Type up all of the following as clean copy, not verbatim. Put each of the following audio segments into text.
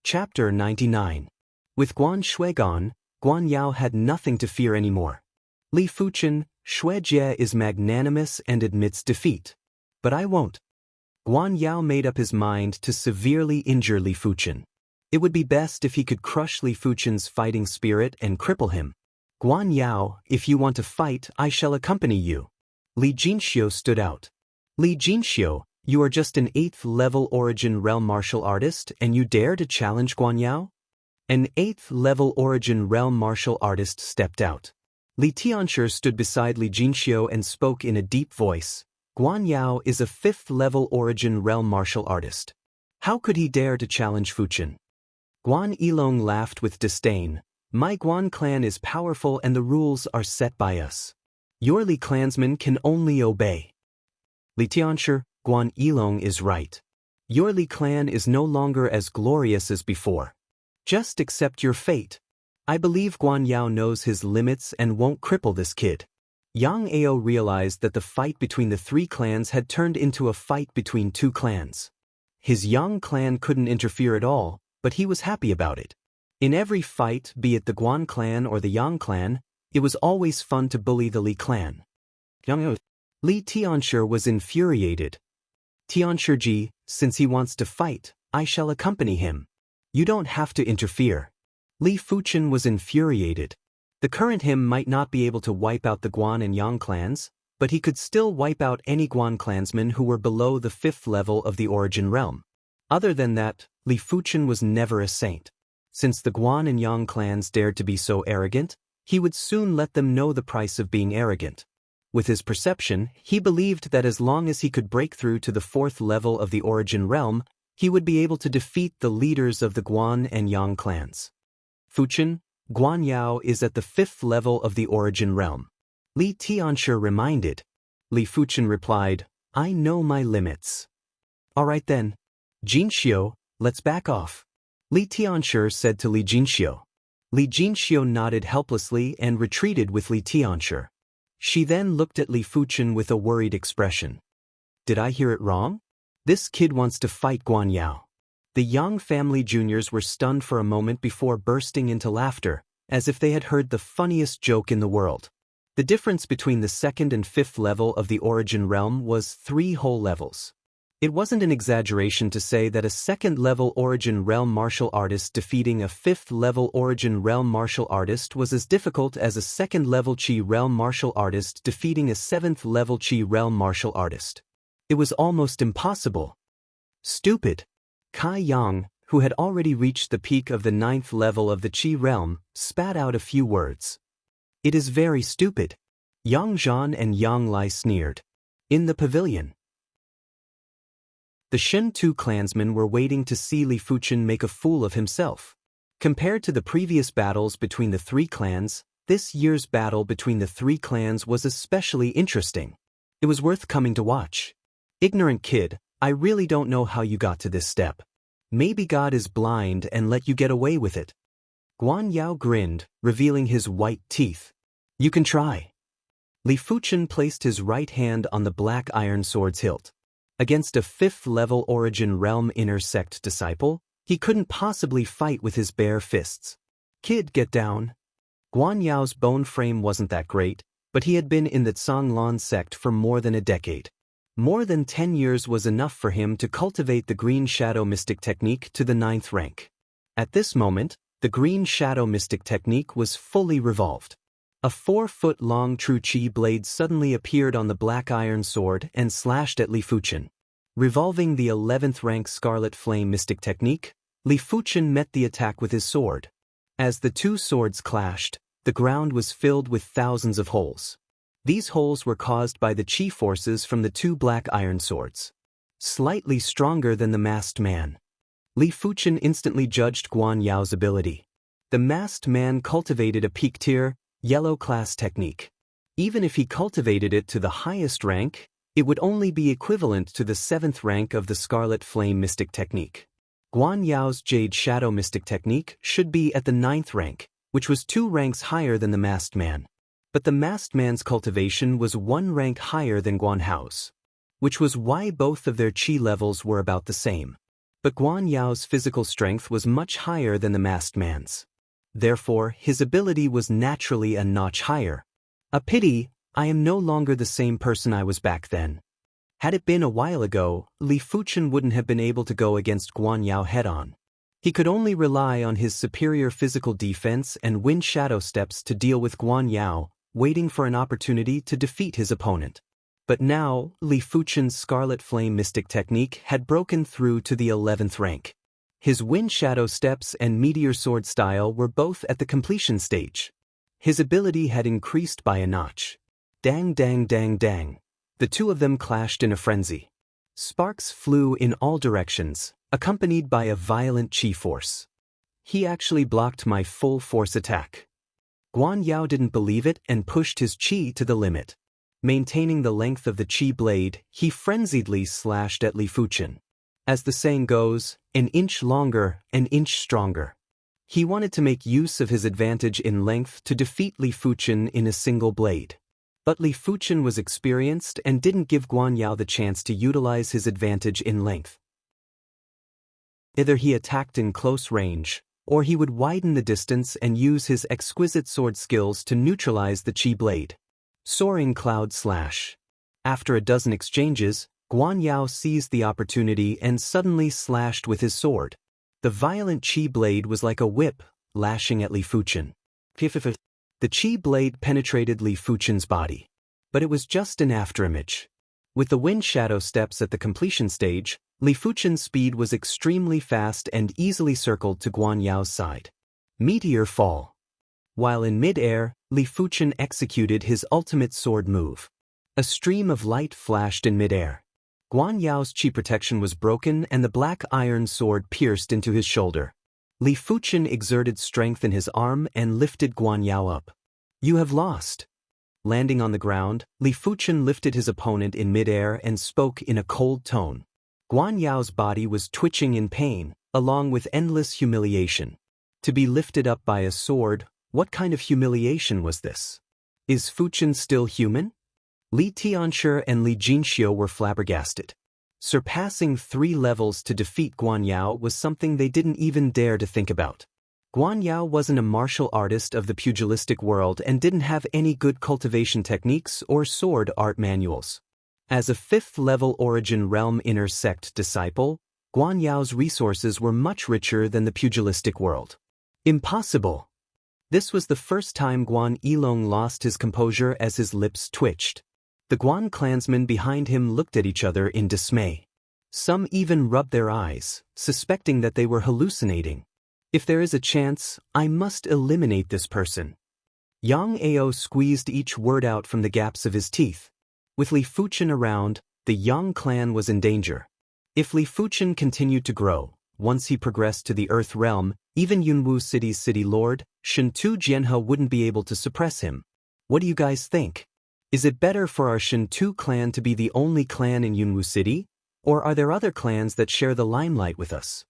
Chapter 99. With Guan Shui gone, Guan Yao had nothing to fear anymore. Li Fuchen, Shui Jie is magnanimous and admits defeat. But I won't. Guan Yao made up his mind to severely injure Li Fuchen. It would be best if he could crush Li Fuchen's fighting spirit and cripple him. Guan Yao, if you want to fight, I shall accompany you. Li Jinxiu stood out. Li Jinxiu, you are just an 8th-level origin realm martial artist and you dare to challenge Guan Yao? An 8th-level origin realm martial artist stepped out. Li Tianshi stood beside Li Jinxiu and spoke in a deep voice. Guan Yao is a 5th-level origin realm martial artist. How could he dare to challenge Fuchen? Guan Yilong laughed with disdain. My Guan clan is powerful and the rules are set by us. Your Li clansmen can only obey. Li Tianshi, Guan Yilong is right. Your Li clan is no longer as glorious as before. Just accept your fate. I believe Guan Yao knows his limits and won't cripple this kid. Yang Ao realized that the fight between the 3 clans had turned into a fight between 2 clans. His Yang clan couldn't interfere at all, but he was happy about it. In every fight, be it the Guan clan or the Yang clan, it was always fun to bully the Li clan. Li Tianshi was infuriated. Tianshi, since he wants to fight, I shall accompany him. You don't have to interfere. Li Fuchen was infuriated. The current him might not be able to wipe out the Guan and Yang clans, but he could still wipe out any Guan clansmen who were below the 5th level of the origin realm. Other than that, Li Fuchen was never a saint. Since the Guan and Yang clans dared to be so arrogant, he would soon let them know the price of being arrogant. With his perception, he believed that as long as he could break through to the 4th level of the origin realm, he would be able to defeat the leaders of the Guan and Yang clans. Fuchen, Guan Yao is at the 5th level of the origin realm. Li Tianshi reminded. Li Fuchen replied, I know my limits. Alright then. Jinxiu, let's back off. Li Tianshi said to Li Jinxiu. Li Jinxiu nodded helplessly and retreated with Li Tianshi. She then looked at Li Fuchen with a worried expression. Did I hear it wrong? This kid wants to fight Guan Yao. The Yang family juniors were stunned for a moment before bursting into laughter, as if they had heard the funniest joke in the world. The difference between the 2nd and 5th level of the origin realm was 3 whole levels. It wasn't an exaggeration to say that a 2nd-level origin realm martial artist defeating a 5th-level origin realm martial artist was as difficult as a 2nd-level Qi realm martial artist defeating a 7th-level Qi realm martial artist. It was almost impossible. Stupid. Kai Yang, who had already reached the peak of the 9th level of the Qi realm, spat out a few words. It is very stupid. Yang Zhan and Yang Lai sneered. In the pavilion. The Shen Tu clansmen were waiting to see Li Fuchen make a fool of himself. Compared to the previous battles between the 3 clans, this year's battle between the 3 clans was especially interesting. It was worth coming to watch. Ignorant kid, I really don't know how you got to this step. Maybe God is blind and let you get away with it. Guan Yao grinned, revealing his white teeth. You can try. Li Fuchen placed his right hand on the black iron sword's hilt. Against a 5th-level origin realm inner sect disciple, he couldn't possibly fight with his bare fists. Kid, get down. Guan Yao's bone frame wasn't that great, but he had been in the Zhanglan sect for more than a decade. More than 10 years was enough for him to cultivate the Green Shadow Mystic Technique to the 9th rank. At this moment, the Green Shadow Mystic Technique was fully revolved. A 4-foot-long true Qi blade suddenly appeared on the black iron sword and slashed at Li Fuchen. Revolving the 11th rank Scarlet Flame Mystic Technique, Li Fuchen met the attack with his sword. As the 2 swords clashed, the ground was filled with thousands of holes. These holes were caused by the Qi forces from the 2 black iron swords. Slightly stronger than the masked man. Li Fuchen instantly judged Guan Yao's ability. The masked man cultivated a peak tier, yellow class technique. Even if he cultivated it to the highest rank, it would only be equivalent to the 7th rank of the Scarlet Flame Mystic Technique. Guan Yao's Jade Shadow Mystic Technique should be at the 9th rank, which was 2 ranks higher than the masked man. But the masked man's cultivation was 1 rank higher than Guan Hao's, which was why both of their Qi levels were about the same. But Guan Yao's physical strength was much higher than the masked man's. Therefore, his ability was naturally a notch higher. A pity, I am no longer the same person I was back then. Had it been a while ago, Li Fuchen wouldn't have been able to go against Guan Yao head-on. He could only rely on his superior physical defense and wind shadow steps to deal with Guan Yao, waiting for an opportunity to defeat his opponent. But now, Li Fuchen's Scarlet Flame Mystic technique had broken through to the 11th rank. His wind shadow steps and meteor sword style were both at the completion stage. His ability had increased by a notch. Dang dang dang dang. The two of them clashed in a frenzy. Sparks flew in all directions, accompanied by a violent chi force. He actually blocked my full force attack. Guan Yao didn't believe it and pushed his chi to the limit. Maintaining the length of the chi blade, he frenziedly slashed at Li Fuchen. As the saying goes, an inch longer, an inch stronger. He wanted to make use of his advantage in length to defeat Li Fuchen in a single blade. But Li Fuchen was experienced and didn't give Guan Yao the chance to utilize his advantage in length. Either he attacked in close range, or he would widen the distance and use his exquisite sword skills to neutralize the chi blade. Soaring Cloud Slash. After a dozen exchanges, Guan Yao seized the opportunity and suddenly slashed with his sword. The violent chi blade was like a whip, lashing at Li Fuchen. The chi blade penetrated Li Fuchen's body. But it was just an afterimage. With the wind shadow steps at the completion stage, Li Fuchen's speed was extremely fast and easily circled to Guan Yao's side. Meteor Fall. While in mid-air, Li Fuchen executed his ultimate sword move. A stream of light flashed in mid-air. Guan Yao's chi protection was broken and the black iron sword pierced into his shoulder. Li Fuchen exerted strength in his arm and lifted Guan Yao up. You have lost. Landing on the ground, Li Fuchen lifted his opponent in mid-air and spoke in a cold tone. Guan Yao's body was twitching in pain, along with endless humiliation. To be lifted up by a sword, what kind of humiliation was this? Is Fuchen still human? Li Tianshi and Li Jinxiu were flabbergasted. Surpassing 3 levels to defeat Guan Yao was something they didn't even dare to think about. Guan Yao wasn't a martial artist of the pugilistic world and didn't have any good cultivation techniques or sword art manuals. As a 5th-level Origin Realm Inner Sect disciple, Guan Yao's resources were much richer than the pugilistic world. Impossible! This was the first time Guan Yilong lost his composure as his lips twitched. The Guan clansmen behind him looked at each other in dismay. Some even rubbed their eyes, suspecting that they were hallucinating. If there is a chance, I must eliminate this person. Yang Ao squeezed each word out from the gaps of his teeth. With Li Fuchen around, the Yang clan was in danger. If Li Fuchen continued to grow, once he progressed to the Earth Realm, even Yunwu City's city lord, Shentu Jianhe wouldn't be able to suppress him. What do you guys think? Is it better for our Shentu clan to be the only clan in Yunwu City? Or are there other clans that share the limelight with us?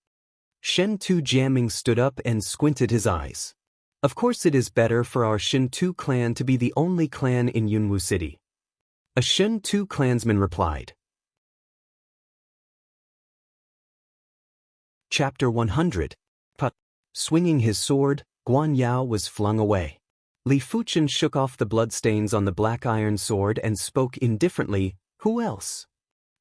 Shentu Jiaming stood up and squinted his eyes. Of course it is better for our Shentu clan to be the only clan in Yunwu City. A Shentu clansman replied. Chapter 100. Swinging his sword, Guan Yao was flung away. Li Fuchen shook off the bloodstains on the black iron sword and spoke indifferently, who else?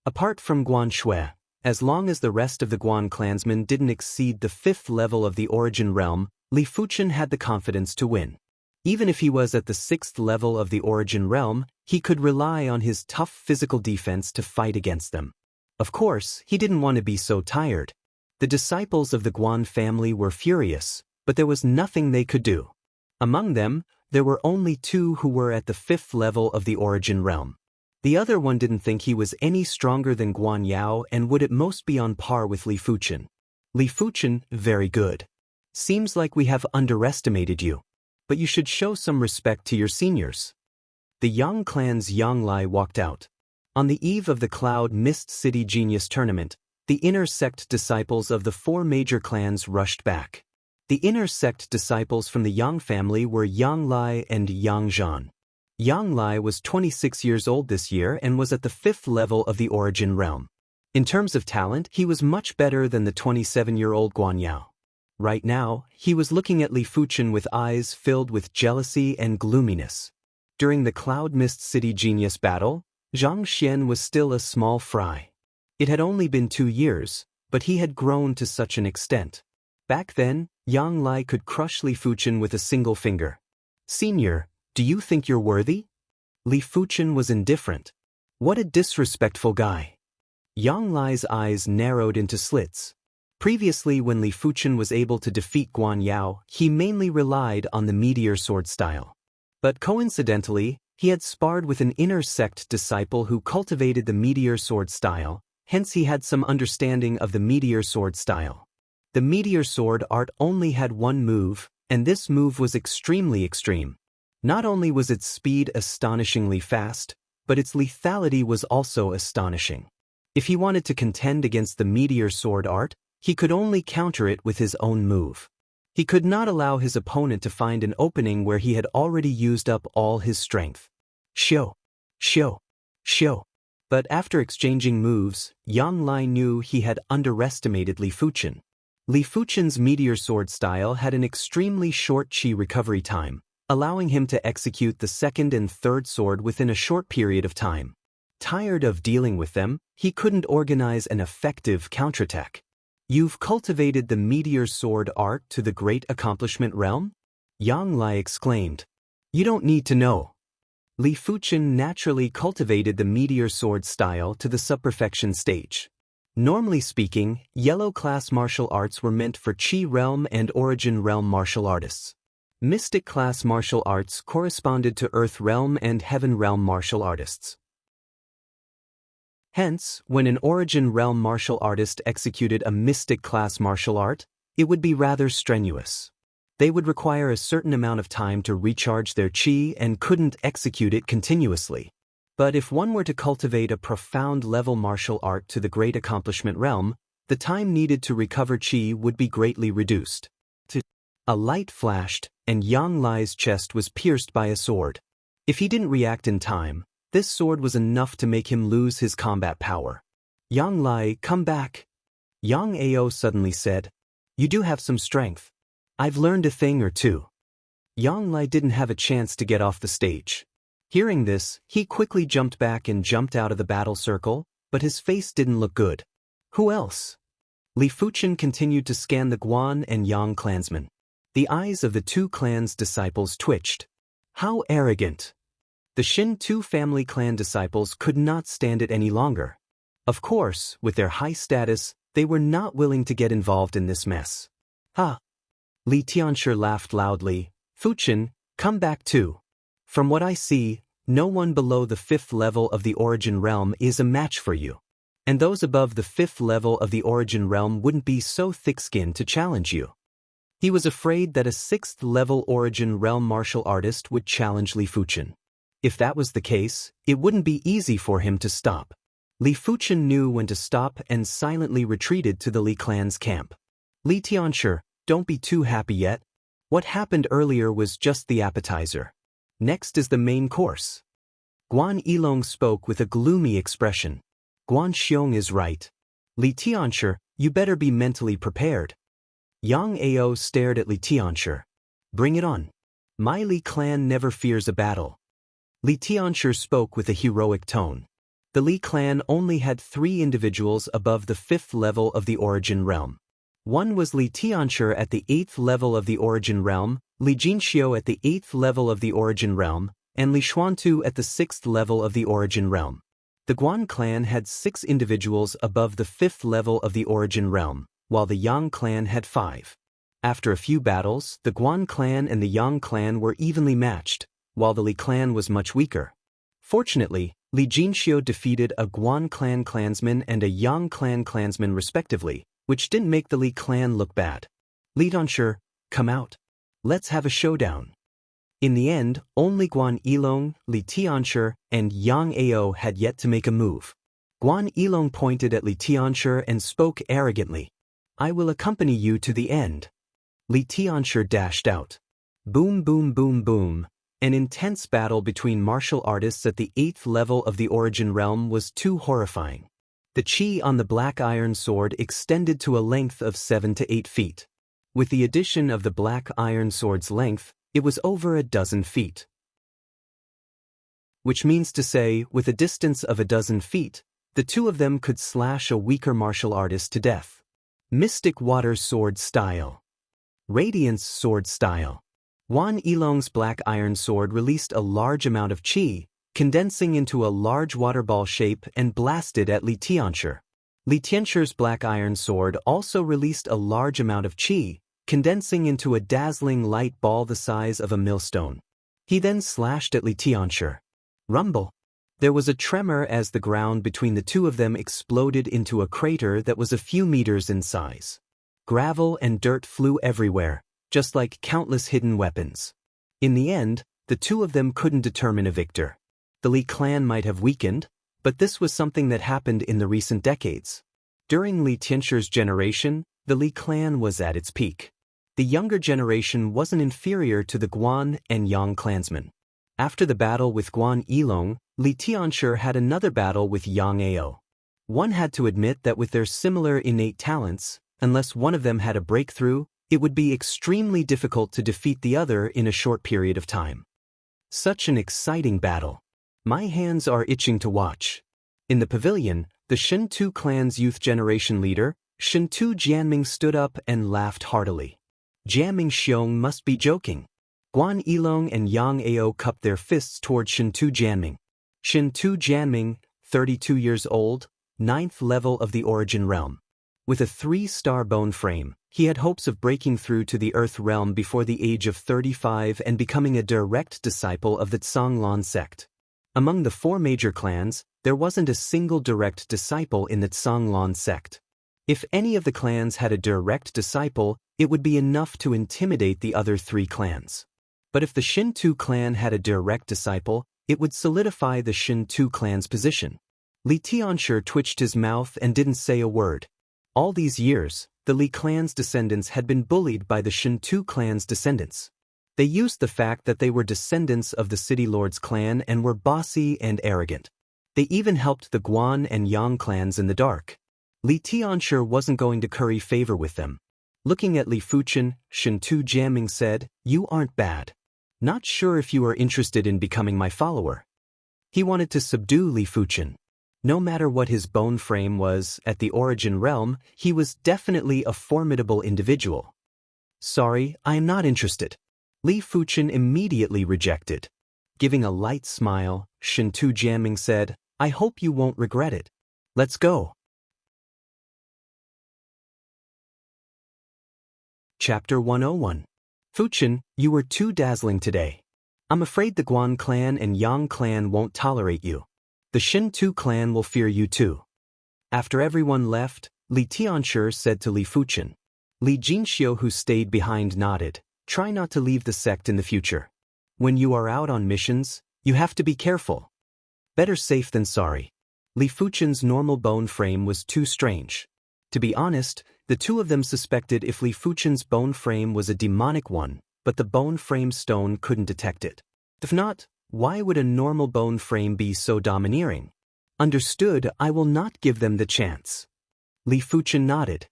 Apart from Guan Shui, as long as the rest of the Guan clansmen didn't exceed the 5th level of the Origin Realm, Li Fuchen had the confidence to win. Even if he was at the 6th level of the Origin Realm, he could rely on his tough physical defense to fight against them. Of course, he didn't want to be so tired. The disciples of the Guan family were furious, but there was nothing they could do. Among them, there were only 2 who were at the 5th level of the Origin Realm. The other one didn't think he was any stronger than Guan Yao and would at most be on par with Li Fuchen. Li Fuchen, very good. Seems like we have underestimated you. But you should show some respect to your seniors. The Yang clan's Yang Lai walked out. On the eve of the Cloud Mist City Genius Tournament, the inner sect disciples of the 4 major clans rushed back. The inner sect disciples from the Yang family were Yang Lai and Yang Zhan. Yang Lai was 26 years old this year and was at the 5th level of the Origin Realm. In terms of talent, he was much better than the 27-year-old Guan Yao. Right now, he was looking at Li Fuchen with eyes filled with jealousy and gloominess. During the Cloud Mist City Genius battle, Zhang Xian was still a small fry. It had only been 2 years, but he had grown to such an extent. Back then, Yang Lai could crush Li Fuchen with a single finger. "Senior, do you think you're worthy?" Li Fuchen was indifferent. "What a disrespectful guy." Yang Lai's eyes narrowed into slits. Previously, when Li Fuchen was able to defeat Guan Yao, he mainly relied on the meteor sword style. But coincidentally, he had sparred with an inner sect disciple who cultivated the meteor sword style, hence he had some understanding of the meteor sword style. The meteor sword art only had one move, and this move was extremely extreme. Not only was its speed astonishingly fast, but its lethality was also astonishing. If he wanted to contend against the meteor sword art, he could only counter it with his own move. He could not allow his opponent to find an opening where he had already used up all his strength. Shio. But after exchanging moves, Yang Lai knew he had underestimated Li Fuchen. Li Fuchen's meteor sword style had an extremely short chi recovery time, allowing him to execute the second and third sword within a short period of time. Tired of dealing with them, he couldn't organize an effective counterattack. "You've cultivated the meteor sword art to the great accomplishment realm?" Yang Lai exclaimed. "You don't need to know." Li Fuchen naturally cultivated the meteor sword style to the subperfection stage. Normally speaking, yellow class martial arts were meant for Qi realm and origin realm martial artists. Mystic class martial arts corresponded to Earth realm and Heaven realm martial artists. Hence, when an origin realm martial artist executed a mystic class martial art, it would be rather strenuous. They would require a certain amount of time to recharge their chi and couldn't execute it continuously. But if one were to cultivate a profound level martial art to the great accomplishment realm, the time needed to recover chi would be greatly reduced. A light flashed, and Yang Lai's chest was pierced by a sword. If he didn't react in time, this sword was enough to make him lose his combat power. "Yang Lai, come back." Yang Ao suddenly said, "You do have some strength. I've learned a thing or two." Yang Lai didn't have a chance to get off the stage. Hearing this, he quickly jumped back and jumped out of the battle circle, but his face didn't look good. Who else? Li Fuchen continued to scan the Guan and Yang clansmen. The eyes of the two clans' disciples twitched. How arrogant! The Shin Tu family clan disciples could not stand it any longer. Of course, with their high status, they were not willing to get involved in this mess. "Ha!" Li Tianshi laughed loudly. "Fuchen, come back too. From what I see, no one below the 5th level of the origin realm is a match for you. And those above the 5th level of the origin realm wouldn't be so thick-skinned to challenge you." He was afraid that a 6th level origin realm martial artist would challenge Li Fuchen. If that was the case, it wouldn't be easy for him to stop. Li Fuchen knew when to stop and silently retreated to the Li clan's camp. "Li Tianshi, don't be too happy yet. What happened earlier was just the appetizer. Next is the main course." Guan Yilong spoke with a gloomy expression. "Guan Xiong is right. Li Tianshi, you better be mentally prepared." Yang Ao stared at Li Tianshi. "Bring it on. My Li clan never fears a battle." Li Tianshi spoke with a heroic tone. The Li clan only had 3 individuals above the 5th level of the origin realm. One was Li Tianshi at the 8th level of the origin realm, Li Jinxiu at the 8th level of the origin realm, and Li Xuantu at the 6th level of the origin realm. The Guan clan had 6 individuals above the 5th level of the origin realm, while the Yang clan had 5. After a few battles, the Guan clan and the Yang clan were evenly matched, while the Li clan was much weaker. Fortunately, Li Jinxiu defeated a Guan clan clansman and a Yang clan clansman respectively, which didn't make the Li clan look bad. "Li Tianshi, come out. Let's have a showdown." In the end, only Guan Yilong, Li Tianshi, and Yang Ao had yet to make a move. Guan Yilong pointed at Li Tianshi and spoke arrogantly. "I will accompany you to the end." Li Tianshi dashed out. Boom boom boom boom. An intense battle between martial artists at the 8th level of the origin realm was too horrifying. The qi on the black iron sword extended to a length of 7 to 8 feet. With the addition of the black iron sword's length, it was over a dozen feet. Which means to say, with a distance of a dozen feet, the two of them could slash a weaker martial artist to death. Mystic Water Sword Style. Radiance Sword Style. Guan Yilong's black iron sword released a large amount of qi, condensing into a large water ball shape and blasted at Li Tianxia. Li Tianxia's black iron sword also released a large amount of qi, condensing into a dazzling light ball the size of a millstone. He then slashed at Li Tianxia. Rumble. There was a tremor as the ground between the two of them exploded into a crater that was a few meters in size. Gravel and dirt flew everywhere, just like countless hidden weapons. In the end, the two of them couldn't determine a victor. The Li clan might have weakened, but this was something that happened in the recent decades. During Li Tianxia's generation, the Li clan was at its peak. The younger generation wasn't inferior to the Guan and Yang clansmen. After the battle with Guan Yilong, Li Tianxia had another battle with Yang Ao. One had to admit that with their similar innate talents, unless one of them had a breakthrough, it would be extremely difficult to defeat the other in a short period of time. Such an exciting battle. My hands are itching to watch. In the pavilion, the Shentu clan's youth generation leader, Shentu Jianming, stood up and laughed heartily. Jianming Xiong must be joking. Guan Yilong and Yang Ao cupped their fists toward Shentu Jianming. Shentu Jianming, 32 years old, 9th level of the Origin Realm. With a 3-star bone frame, he had hopes of breaking through to the Earth Realm before the age of 35 and becoming a direct disciple of the Zhanglan sect. Among the 4 major clans, there wasn't a single direct disciple in the Zhanglan sect. If any of the clans had a direct disciple, it would be enough to intimidate the other 3 clans. But if the Shentu clan had a direct disciple, it would solidify the Shentu clan's position. Li Tianxia twitched his mouth and didn't say a word. All these years, the Li clan's descendants had been bullied by the Shentu clan's descendants. They used the fact that they were descendants of the City Lord's clan and were bossy and arrogant. They even helped the Guan and Yang clans in the dark. Li Tianxia wasn't going to curry favor with them. Looking at Li Fuchen, Shentu Jianming said, "You aren't bad. Not sure if you are interested in becoming my follower." He wanted to subdue Li Fuchen. No matter what his bone frame was, at the Origin Realm, he was definitely a formidable individual. "Sorry, I am not interested." Li Fuchen immediately rejected. Giving a light smile, Shentu Jianming said, "I hope you won't regret it. Let's go." Chapter 101. Fuchen, you were too dazzling today. I'm afraid the Guan clan and Yang clan won't tolerate you. The Shentu clan will fear you too. After everyone left, Li Tianxia said to Li Fuchen. Li Jinxiu, who stayed behind, nodded. Try not to leave the sect in the future. When you are out on missions, you have to be careful. Better safe than sorry. Li Fuchen's normal bone frame was too strange. To be honest, the two of them suspected if Li Fuchen's bone frame was a demonic one, but the bone frame stone couldn't detect it. If not, why would a normal bone frame be so domineering? Understood, I will not give them the chance. Li Fuchen nodded.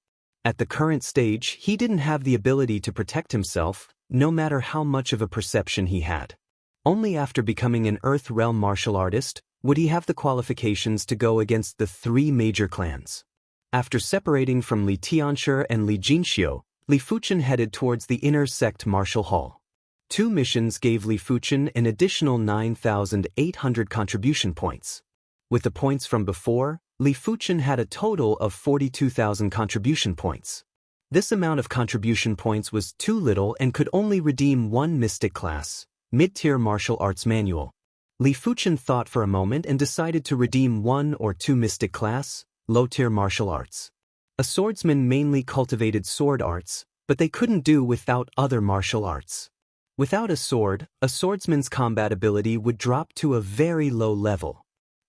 At the current stage, he didn't have the ability to protect himself, no matter how much of a perception he had. Only after becoming an Earth Realm martial artist would he have the qualifications to go against the 3 major clans. After separating from Li Tianxia and Li Jinxiu, Li Fuchen headed towards the inner sect martial hall. 2 missions gave Li Fuchen an additional 9,800 contribution points. With the points from before, Li Fuchen had a total of 42,000 contribution points. This amount of contribution points was too little and could only redeem 1 mystic class, mid-tier martial arts manual. Li Fuchen thought for a moment and decided to redeem 1 or 2 mystic class, low-tier martial arts. A swordsman mainly cultivated sword arts, but they couldn't do without other martial arts. Without a sword, a swordsman's combat ability would drop to a very low level.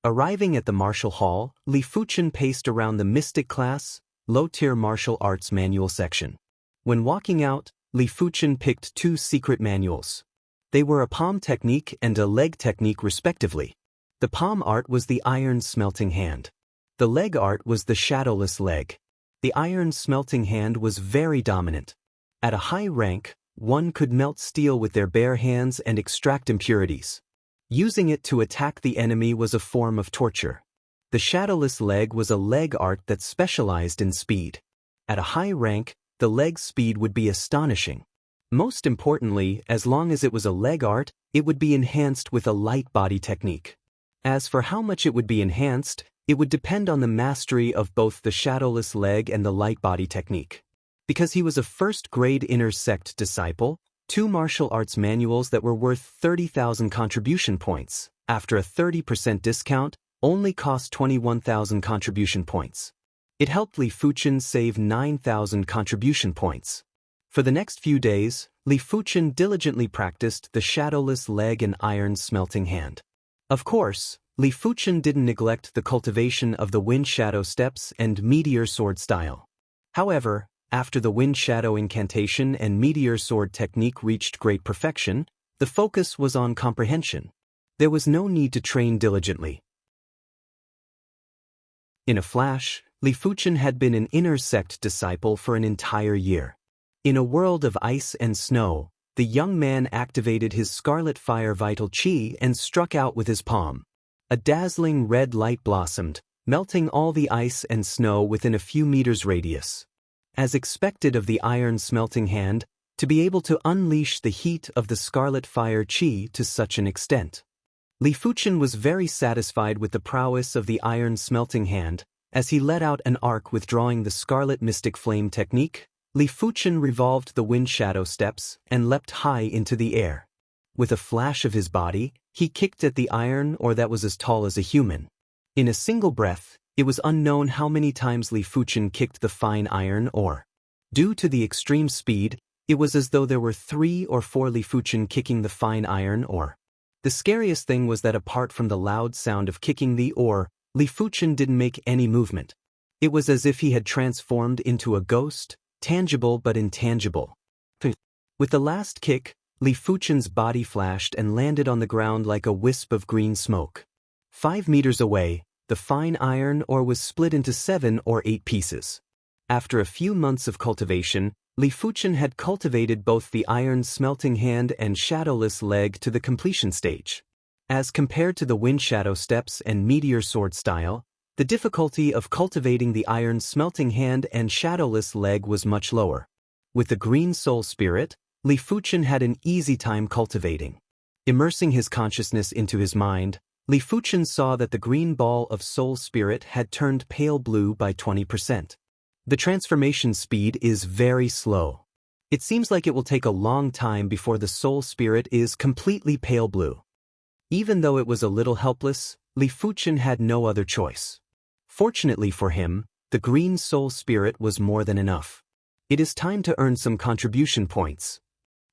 Arriving at the martial hall, Li Fuchen paced around the mystic class, low-tier martial arts manual section. When walking out, Li Fuchen picked 2 secret manuals. They were a palm technique and a leg technique respectively. The palm art was the iron smelting hand. The leg art was the shadowless leg. The iron smelting hand was very dominant. At a high rank, one could melt steel with their bare hands and extract impurities. Using it to attack the enemy was a form of torture. The shadowless leg was a leg art that specialized in speed. At a high rank, the leg's speed would be astonishing. Most importantly, as long as it was a leg art, it would be enhanced with a light body technique. As for how much it would be enhanced, it would depend on the mastery of both the shadowless leg and the light body technique. Because he was a first-grade inner sect disciple, 2 martial arts manuals that were worth 30,000 contribution points, after a 30% discount, only cost 21,000 contribution points. It helped Li Fuchen save 9,000 contribution points. For the next few days, Li Fuchen diligently practiced the shadowless leg and iron smelting hand. Of course, Li Fuchen didn't neglect the cultivation of the wind shadow steps and meteor sword style. However, after the wind shadow incantation and meteor sword technique reached great perfection, the focus was on comprehension. There was no need to train diligently. In a flash, Li Fuchen had been an inner sect disciple for an entire year. In a world of ice and snow, the young man activated his scarlet fire vital chi and struck out with his palm. A dazzling red light blossomed, melting all the ice and snow within a few meters radius. As expected of the iron smelting hand, to be able to unleash the heat of the scarlet fire chi to such an extent. Li Fuchen was very satisfied with the prowess of the iron smelting hand. As he let out an arc withdrawing the scarlet mystic flame technique, Li Fuchen revolved the wind shadow steps and leapt high into the air. With a flash of his body, he kicked at the iron ore that was as tall as a human. In a single breath, it was unknown how many times Li Fuchen kicked the fine iron ore. Due to the extreme speed, it was as though there were 3 or 4 Li Fuchen kicking the fine iron ore. The scariest thing was that apart from the loud sound of kicking the ore, Li Fuchen didn't make any movement. It was as if he had transformed into a ghost, tangible but intangible. With the last kick, Li Fuchen's body flashed and landed on the ground like a wisp of green smoke. 5 meters away, the fine iron ore was split into 7 or 8 pieces. After a few months of cultivation, Li Fuchen had cultivated both the iron smelting hand and shadowless leg to the completion stage. As compared to the wind shadow steps and meteor sword style, the difficulty of cultivating the iron smelting hand and shadowless leg was much lower. With the green soul spirit, Li Fuchen had an easy time cultivating. Immersing his consciousness into his mind, Li Fuchen saw that the green ball of soul spirit had turned pale blue by 20%. The transformation speed is very slow. It seems like it will take a long time before the soul spirit is completely pale blue. Even though it was a little helpless, Li Fuchen had no other choice. Fortunately for him, the green soul spirit was more than enough. It is time to earn some contribution points.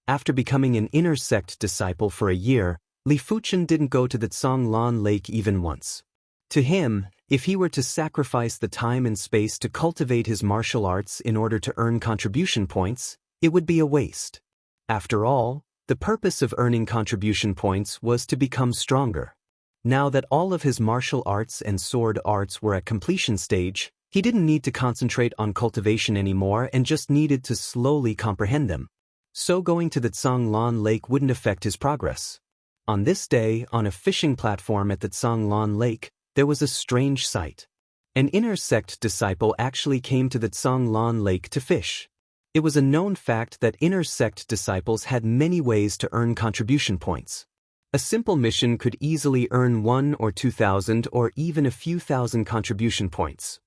After becoming an inner sect disciple for a year, Li Fuchen didn't go to the Zhonglan Lake even once. To him, if he were to sacrifice the time and space to cultivate his martial arts in order to earn contribution points, it would be a waste. After all, the purpose of earning contribution points was to become stronger. Now that all of his martial arts and sword arts were at completion stage, he didn't need to concentrate on cultivation anymore and just needed to slowly comprehend them. So going to the Zhonglan Lake wouldn't affect his progress. On this day, on a fishing platform at the Zhonglan Lake, there was a strange sight. An inner sect disciple actually came to the Zhonglan Lake to fish. It was a known fact that inner sect disciples had many ways to earn contribution points. A simple mission could easily earn 1 or 2,000 or even a few thousand contribution points.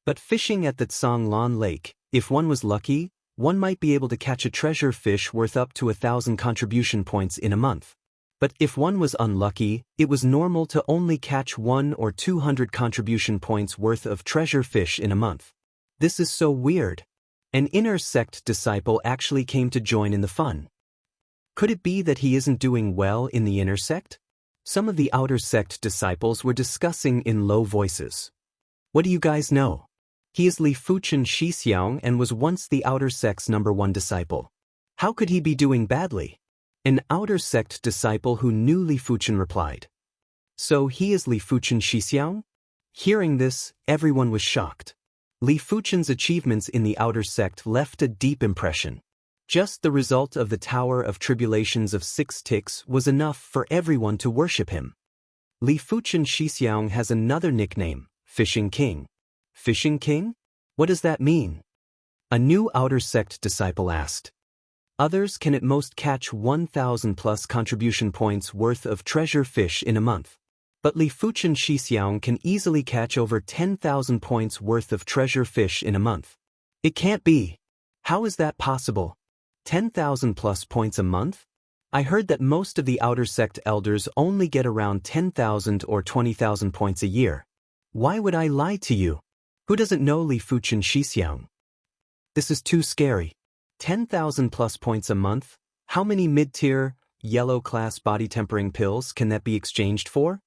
But fishing at the Zhonglan Lake, if one was lucky, one might be able to catch a treasure fish worth up to 1,000 contribution points in a month. But if one was unlucky, it was normal to only catch 1 or 200 contribution points worth of treasure fish in a month. This is so weird. An inner sect disciple actually came to join in the fun. Could it be that he isn't doing well in the inner sect? Some of the outer sect disciples were discussing in low voices. What do you guys know? He is Li Fuchen Shixiang and was once the outer sect's #1 disciple. How could he be doing badly? An outer sect disciple who knew Li Fuchen replied. So he is Li Fuchen Xixiang? Hearing this, everyone was shocked. Li Fuchen's achievements in the outer sect left a deep impression. Just the result of the Tower of Tribulations of 6 ticks was enough for everyone to worship him. Li Fuchen Xixiang has another nickname, Fishing King. Fishing King? What does that mean? A new outer sect disciple asked. Others can at most catch 1,000 plus contribution points worth of treasure fish in a month. But Li Fuchen Xixiang can easily catch over 10,000 points worth of treasure fish in a month. It can't be. How is that possible? 10,000 plus points a month? I heard that most of the outer sect elders only get around 10,000 or 20,000 points a year. Why would I lie to you? Who doesn't know Li Fuchen Xixiang? This is too scary. 10,000 plus points a month? How many mid-tier, yellow-class body-tempering pills can that be exchanged for?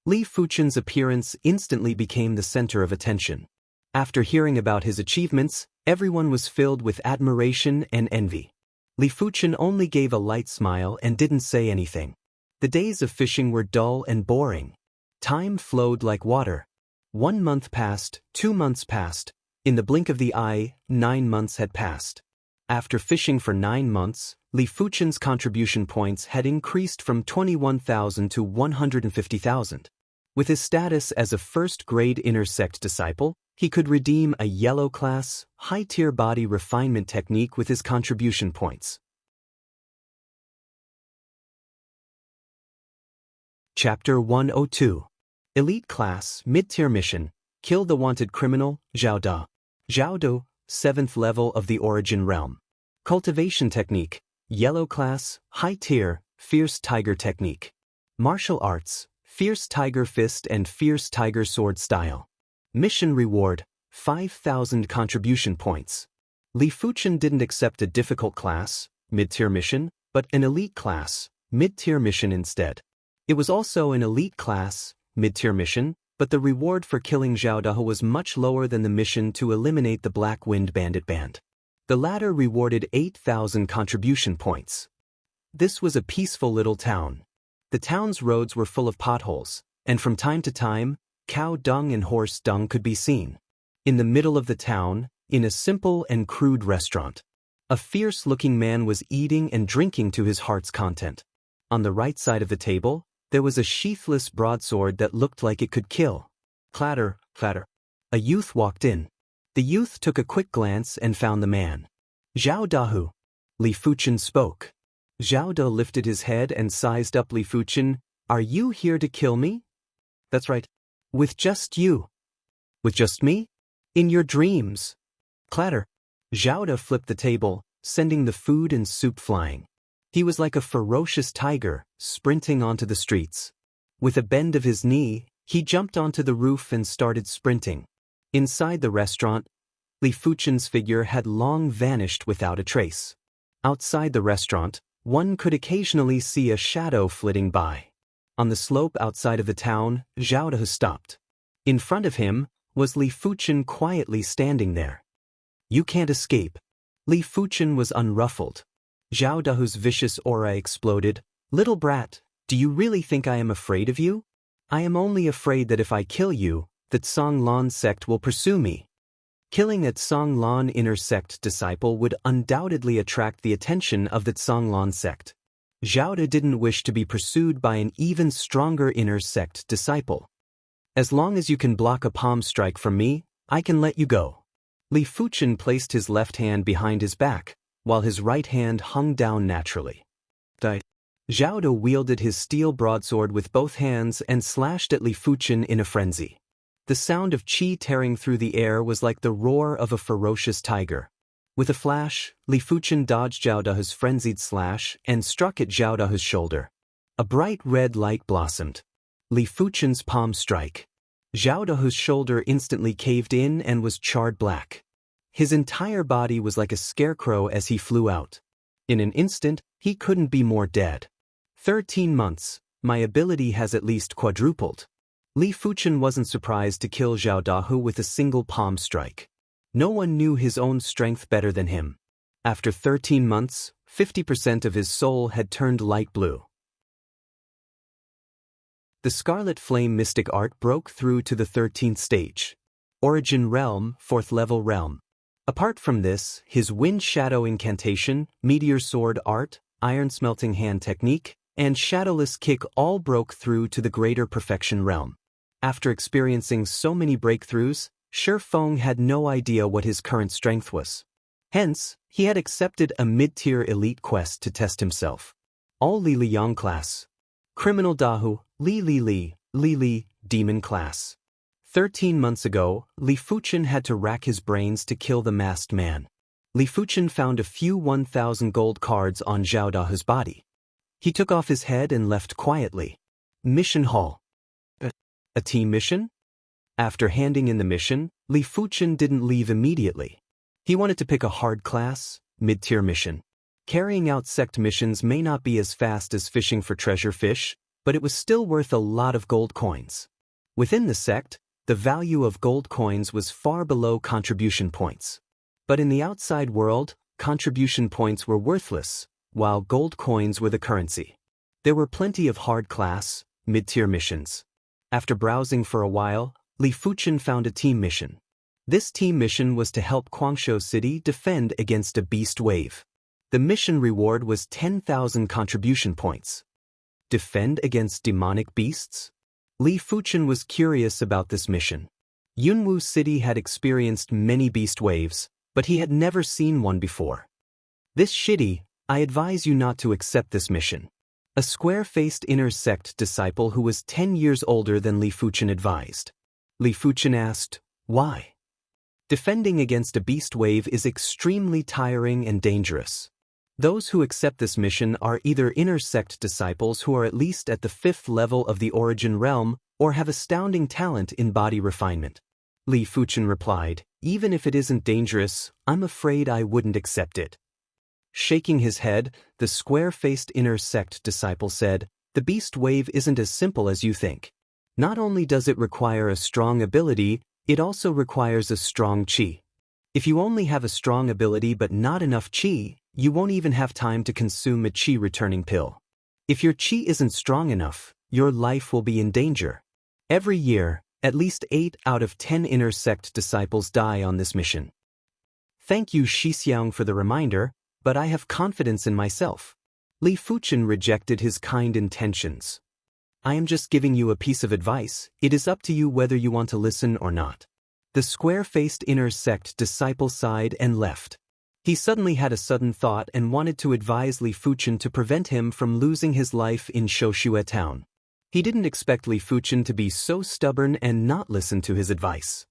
Li Fuchen's appearance instantly became the center of attention. After hearing about his achievements, everyone was filled with admiration and envy. Li Fuchen only gave a light smile and didn't say anything. The days of fishing were dull and boring. Time flowed like water. 1 month passed, 2 months passed. In the blink of the eye, 9 months had passed. After fishing for 9 months, Li Fuchen's contribution points had increased from 21,000 to 150,000. With his status as a first-grade inner sect disciple, he could redeem a yellow-class, high-tier body refinement technique with his contribution points. Chapter 102. Elite Class, Mid-Tier Mission, Kill the Wanted Criminal, Zhao Da. Zhao Da, 7th level of the Origin Realm. Cultivation Technique, Yellow Class, High-Tier, Fierce Tiger Technique. Martial Arts, Fierce Tiger Fist and Fierce Tiger Sword Style. Mission Reward, 5,000 contribution points. Li Fuchen didn't accept a difficult class, mid-tier mission, but an elite class, mid-tier mission instead. It was also an elite class, mid-tier mission, but the reward for killing Zhao Da was much lower than the mission to eliminate the Black Wind Bandit Band. The latter rewarded 8,000 contribution points. This was a peaceful little town. The town's roads were full of potholes, and from time to time, cow dung and horse dung could be seen. In the middle of the town, in a simple and crude restaurant, a fierce-looking man was eating and drinking to his heart's content. On the right side of the table, there was a sheathless broadsword that looked like it could kill. Clatter, clatter. A youth walked in. The youth took a quick glance and found the man. Zhao Da. Li Fuchen spoke. Zhao Da lifted his head and sized up Li Fuchen. Are you here to kill me? That's right. With just you. With just me? In your dreams. Clatter. Zhao Da flipped the table, sending the food and soup flying. He was like a ferocious tiger, sprinting onto the streets. With a bend of his knee, he jumped onto the roof and started sprinting. Inside the restaurant, Li Fuchen's figure had long vanished without a trace. Outside the restaurant, one could occasionally see a shadow flitting by. On the slope outside of the town, Zhao Da stopped. In front of him was Li Fuchen quietly standing there. You can't escape. Li Fuchen was unruffled. Zhao Da's vicious aura exploded. Little brat, do you really think I am afraid of you? I am only afraid that if I kill you, the Tsonglan sect will pursue me. Killing a Tsonglan inner sect disciple would undoubtedly attract the attention of the Tsonglan sect. Zhao Da didn't wish to be pursued by an even stronger inner sect disciple. As long as you can block a palm strike from me, I can let you go. Li Fuchen placed his left hand behind his back, while his right hand hung down naturally. Zhao Da wielded his steel broadsword with both hands and slashed at Li Fuchen in a frenzy. The sound of qi tearing through the air was like the roar of a ferocious tiger. With a flash, Li Fuchen dodged Zhao Da's frenzied slash and struck at Zhao Da's shoulder. A bright red light blossomed. Li Fuchen's palm strike. Zhao Da's shoulder instantly caved in and was charred black. His entire body was like a scarecrow as he flew out. In an instant, he couldn't be more dead. 13 months, my ability has at least quadrupled. Li Fuchen wasn't surprised to kill Zhao Da with a single palm strike. No one knew his own strength better than him. After 13 months, 50% of his soul had turned light blue. The Scarlet Flame mystic art broke through to the 13th stage. Origin realm, 4th level realm. Apart from this, his Wind Shadow incantation, Meteor Sword art, Iron Smelting Hand technique, and Shadowless kick all broke through to the greater perfection realm. After experiencing so many breakthroughs, Shi Feng had no idea what his current strength was. Hence, he had accepted a mid-tier elite quest to test himself. All Li Liang class. Criminal Dahu, Li, demon class. 13 months ago, Li Fuchen had to rack his brains to kill the masked man. Li Fuchen found a few 1,000 gold cards on Zhao Dahu's body. He took off his head and left quietly. Mission Hall. A team mission? After handing in the mission, Li Fuchen didn't leave immediately. He wanted to pick a hard class, mid-tier mission. Carrying out sect missions may not be as fast as fishing for treasure fish, but it was still worth a lot of gold coins. Within the sect, the value of gold coins was far below contribution points. But in the outside world, contribution points were worthless, while gold coins were the currency. There were plenty of hard class, mid-tier missions. After browsing for a while, Li Fuchen found a team mission. This team mission was to help Guangzhou City defend against a beast wave. The mission reward was 10,000 contribution points. Defend against demonic beasts? Li Fuchen was curious about this mission. Yunwu City had experienced many beast waves, but he had never seen one before. This shitty, I advise you not to accept this mission. A square-faced inner sect disciple who was 10 years older than Li Fuchen advised. Li Fuchen asked, why? Defending against a beast wave is extremely tiring and dangerous. Those who accept this mission are either inner sect disciples who are at least at the 5th level of the origin realm or have astounding talent in body refinement. Li Fuchen replied, even if it isn't dangerous, I'm afraid I wouldn't accept it. Shaking his head, the square-faced inner sect disciple said, the beast wave isn't as simple as you think. Not only does it require a strong ability, it also requires a strong qi. If you only have a strong ability but not enough qi, you won't even have time to consume a qi returning pill. If your qi isn't strong enough, your life will be in danger. Every year, at least 8 out of 10 inner sect disciples die on this mission. Thank you Xixiang for the reminder, but I have confidence in myself. Li Fuchen rejected his kind intentions. I am just giving you a piece of advice, it is up to you whether you want to listen or not. The square-faced inner sect disciple sighed and left. He suddenly had a sudden thought and wanted to advise Li Fuchen to prevent him from losing his life in Shoshue town. He didn't expect Li Fuchen to be so stubborn and not listen to his advice.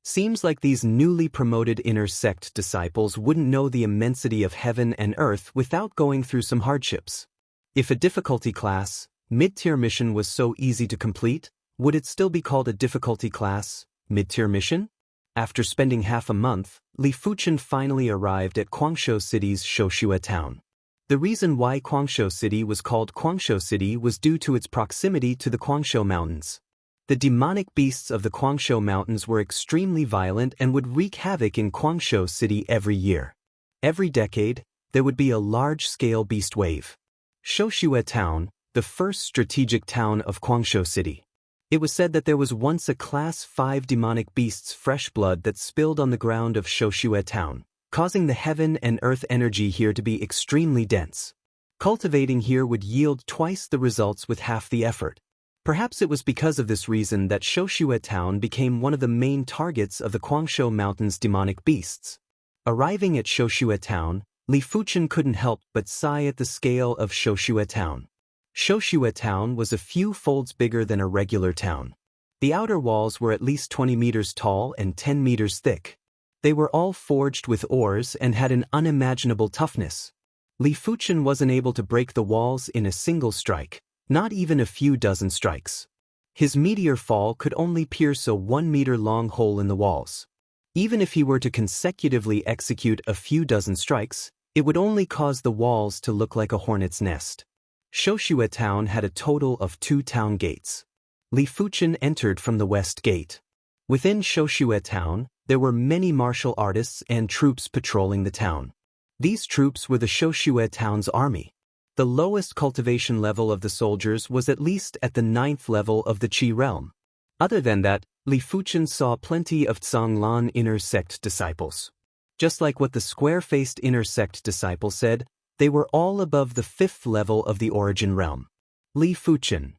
Seems like these newly promoted inner sect disciples wouldn't know the immensity of heaven and earth without going through some hardships. If a difficulty class, mid-tier mission was so easy to complete, would it still be called a difficulty class, mid-tier mission? After spending half a month, Li Fuchen finally arrived at Guangzhou City's Shoshue town. The reason why Guangzhou City was called Guangzhou City was due to its proximity to the Guangzhou Mountains. The demonic beasts of the Guangzhou Mountains were extremely violent and would wreak havoc in Guangzhou City every year. Every decade, there would be a large-scale beast wave. Shoshue Town, the first strategic town of Guangzhou City. It was said that there was once a Class 5 demonic beast's fresh blood that spilled on the ground of Shoshue Town, causing the heaven and earth energy here to be extremely dense. Cultivating here would yield twice the results with half the effort. Perhaps it was because of this reason that Shoshue Town became one of the main targets of the Guangzhou Mountains' demonic beasts. Arriving at Shoshue Town, Li Fuchen couldn't help but sigh at the scale of Shoshue Town. Shoshue Town was a few folds bigger than a regular town. The outer walls were at least 20 meters tall and 10 meters thick. They were all forged with ores and had an unimaginable toughness. Li Fuchen wasn't able to break the walls in a single strike, not even a few dozen strikes. His meteor fall could only pierce a 1-meter-long hole in the walls. Even if he were to consecutively execute a few dozen strikes, it would only cause the walls to look like a hornet's nest. Shoshue Town had a total of 2 town gates. Li Fuchen entered from the west gate. Within Shoshue Town, there were many martial artists and troops patrolling the town. These troops were the Shoshue Town's army. The lowest cultivation level of the soldiers was at least at the 9th level of the Qi realm. Other than that, Li Fuchen saw plenty of Zhanglan inner sect disciples. Just like what the square-faced inner sect disciple said, they were all above the 5th level of the origin realm. Li Fuchen.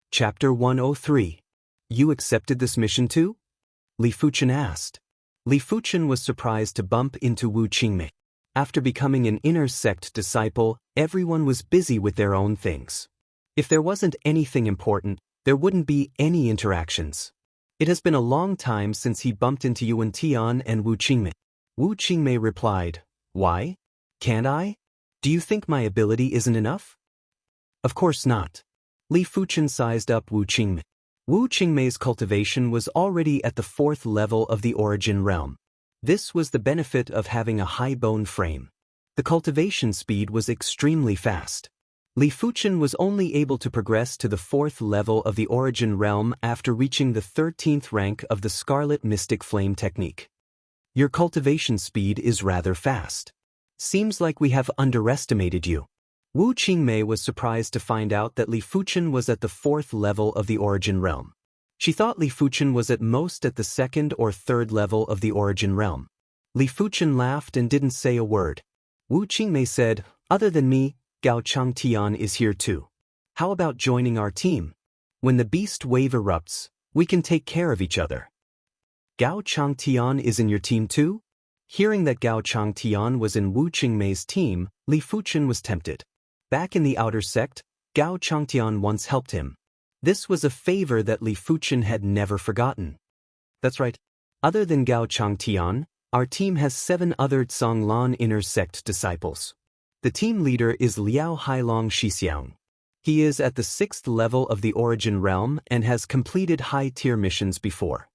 Chapter 103. You accepted this mission too? Li Fuchen asked. Li Fuchen was surprised to bump into Wu Qingmei. After becoming an inner sect disciple, everyone was busy with their own things. If there wasn't anything important, there wouldn't be any interactions. It has been a long time since he bumped into Yuan Tian and Wu Qingmei. Wu Qingmei replied, "Why? Can't I? Do you think my ability isn't enough?" Of course not. Li Fuchen sized up Wu Qingmei. Wu Qingmei's cultivation was already at the 4th level of the origin realm. This was the benefit of having a high bone frame. The cultivation speed was extremely fast. Li Fuchen was only able to progress to the 4th level of the origin realm after reaching the 13th rank of the Scarlet Mystic Flame technique. Your cultivation speed is rather fast. Seems like we have underestimated you. Wu Qingmei was surprised to find out that Li Fuchen was at the 4th level of the origin realm. She thought Li Fuchen was at most at the 2nd or 3rd level of the origin realm. Li Fuchen laughed and didn't say a word. Wu Qingmei said, "Other than me, Gao Changtian is here too. How about joining our team? When the beast wave erupts, we can take care of each other." Gao Changtian is in your team too? Hearing that Gao Changtian was in Wu Qingmei's team, Li Fuchen was tempted. Back in the outer sect, Gao Changtian once helped him. This was a favor that Li Fuchen had never forgotten. That's right. Other than Gao Changtian, our team has 7 other Zhanglan inner sect disciples. The team leader is Liao Hailong Shixiang. He is at the 6th level of the origin realm and has completed high-tier missions before.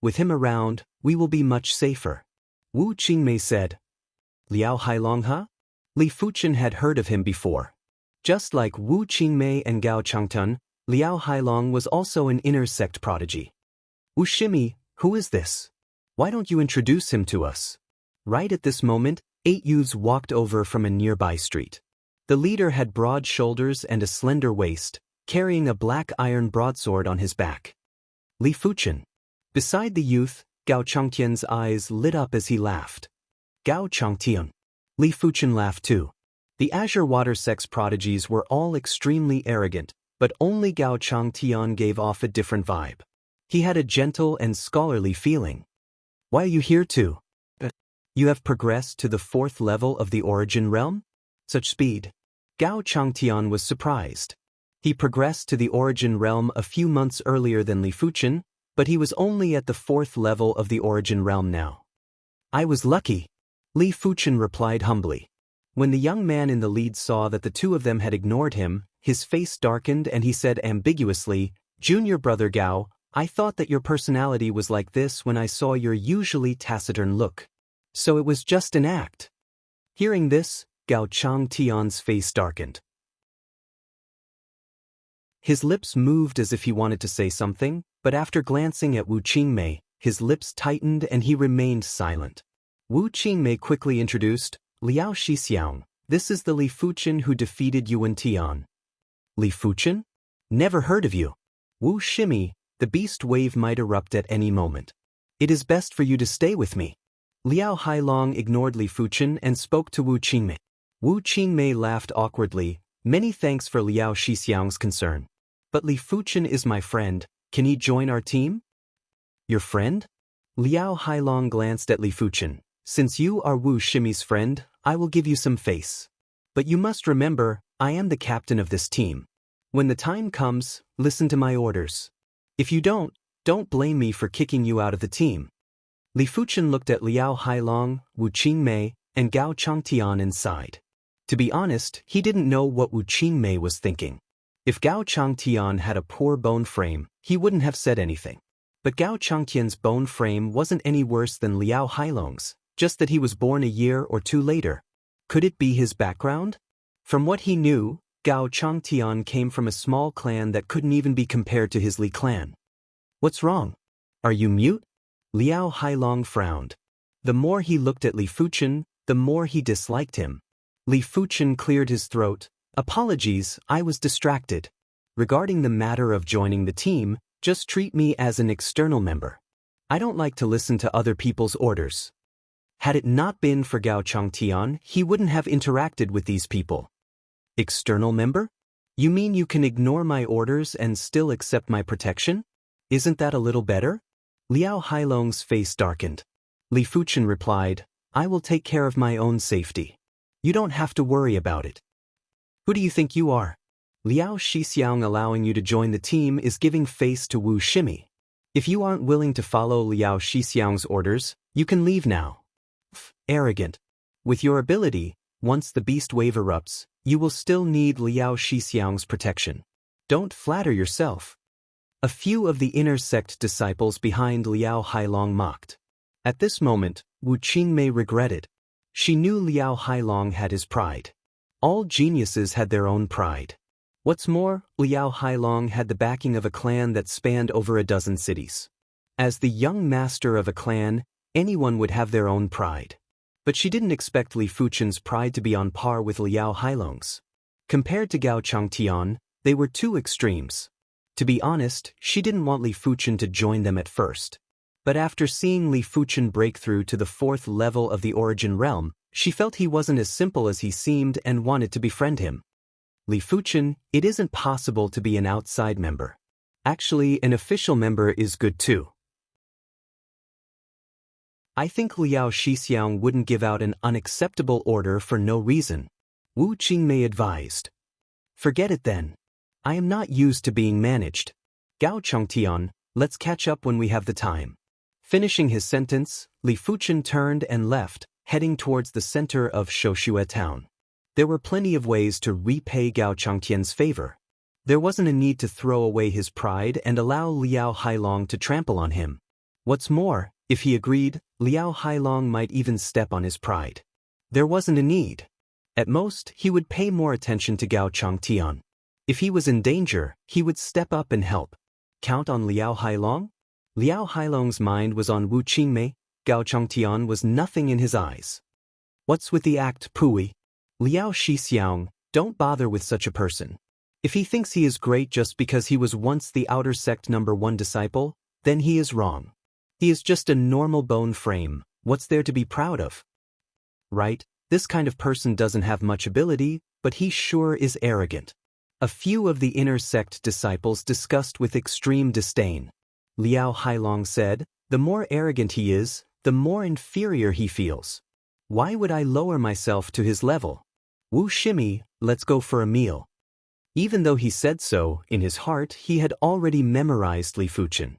With him around, we will be much safer. Wu Qingmei said. Liao Hailong, huh? Li Fuchen had heard of him before. Just like Wu Qingmei and Gao Changtun, Liao Hailong was also an inner sect prodigy. Wu Shimi, who is this? Why don't you introduce him to us? Right at this moment, 8 youths walked over from a nearby street. The leader had broad shoulders and a slender waist, carrying a black iron broadsword on his back. Li Fuchen. Beside the youth, Gao Changtian's eyes lit up as he laughed. Gao Changtian. Li Fuchen laughed too. The Azure Water sect's prodigies were all extremely arrogant, but only Gao Changtian gave off a different vibe. He had a gentle and scholarly feeling. Why are you here too? You have progressed to the 4th level of the origin realm? Such speed. Gao Changtian was surprised. He progressed to the origin realm a few months earlier than Li Fuchen, but he was only at the 4th level of the origin realm now. I was lucky. Li Fuchen replied humbly. When the young man in the lead saw that the two of them had ignored him, his face darkened and he said ambiguously, "Junior brother Gao, I thought that your personality was like this when I saw your usually taciturn look. So it was just an act." Hearing this, Gao Changtian's face darkened. His lips moved as if he wanted to say something, but after glancing at Wu Qingmei, his lips tightened and he remained silent. Wu Qingmei quickly introduced, Liao Shixiang, this is the Li Fuchen who defeated Yuan Tian. Li Fuchen? Never heard of you. Wu Shimi, the beast wave might erupt at any moment. It is best for you to stay with me. Liao Hailong ignored Li Fuchen and spoke to Wu Qingmei. Wu Qingmei laughed awkwardly, many thanks for Liao Shixiang's concern. But Li Fuchen is my friend, can he join our team? Your friend? Liao Hailong glanced at Li Fuchen. Since you are Wu Shimi's friend, I will give you some face. But you must remember, I am the captain of this team. When the time comes, listen to my orders. If you don't blame me for kicking you out of the team. Li Fuchen looked at Liao Hailong, Wu Qingmei, and Gao Changtian and sighed. To be honest, he didn't know what Wu Qingmei was thinking. If Gao Changtian had a poor bone frame, he wouldn't have said anything. But Gao Changtian's bone frame wasn't any worse than Liao Hailong's, just that he was born a year or 2 later. Could it be his background? From what he knew, Gao Changtian came from a small clan that couldn't even be compared to his Li clan. What's wrong? Are you mute? Liao Hailong frowned. The more he looked at Li Fuchen, the more he disliked him. Li Fuchen cleared his throat. Apologies, I was distracted. Regarding the matter of joining the team, just treat me as an external member. I don't like to listen to other people's orders. Had it not been for Gao Changtian, he wouldn't have interacted with these people. External member? You mean you can ignore my orders and still accept my protection? Isn't that a little better? Liao Hailong's face darkened. Li Fuchen replied, I will take care of my own safety. You don't have to worry about it. Who do you think you are? Liao Shixiang allowing you to join the team is giving face to Wu Shimi. If you aren't willing to follow Liao Shixiang's orders, you can leave now. Arrogant. With your ability, once the beast wave erupts, you will still need Liao Shixiang's protection. Don't flatter yourself. A few of the inner sect disciples behind Liao Hailong mocked. At this moment, Wu Qingmei regretted. She knew Liao Hailong had his pride. All geniuses had their own pride. What's more, Liao Hailong had the backing of a clan that spanned over a dozen cities. As the young master of a clan, anyone would have their own pride. But she didn't expect Li Fuchen's pride to be on par with Liao Hailong's. Compared to Gao Changtian, they were two extremes. To be honest, she didn't want Li Fuchen to join them at first. But after seeing Li Fuchen break through to the 4th level of the Origin Realm, she felt he wasn't as simple as he seemed and wanted to befriend him. Li Fuchen, it isn't possible to be an outside member. Actually, an official member is good too. I think Liao Shixiang wouldn't give out an unacceptable order for no reason. Wu Qingmei advised. Forget it then. I am not used to being managed. Gao Changtian, let's catch up when we have the time. Finishing his sentence, Li Fuchen turned and left, heading towards the center of Shoshue town. There were plenty of ways to repay Gao Changtian's favor. There wasn't a need to throw away his pride and allow Liao Hailong to trample on him. What's more, if he agreed, Liao Hailong might even step on his pride. There wasn't a need. At most, he would pay more attention to Gao Changtian. If he was in danger, he would step up and help. Count on Liao Hailong? Liao Hailong's mind was on Wu Qingmei. Gao Changtian was nothing in his eyes. What's with the act, Pui? Liao Shixiang, don't bother with such a person. If he thinks he is great just because he was once the outer sect #1 disciple, then he is wrong. He is just a normal bone frame. What's there to be proud of? Right, this kind of person doesn't have much ability, but he sure is arrogant. A few of the inner sect disciples discussed with extreme disdain. Liao Hailong said, the more arrogant he is, the more inferior he feels. Why would I lower myself to his level? Wu Shimi, let's go for a meal. Even though he said so, in his heart he had already memorized Li Fuchen.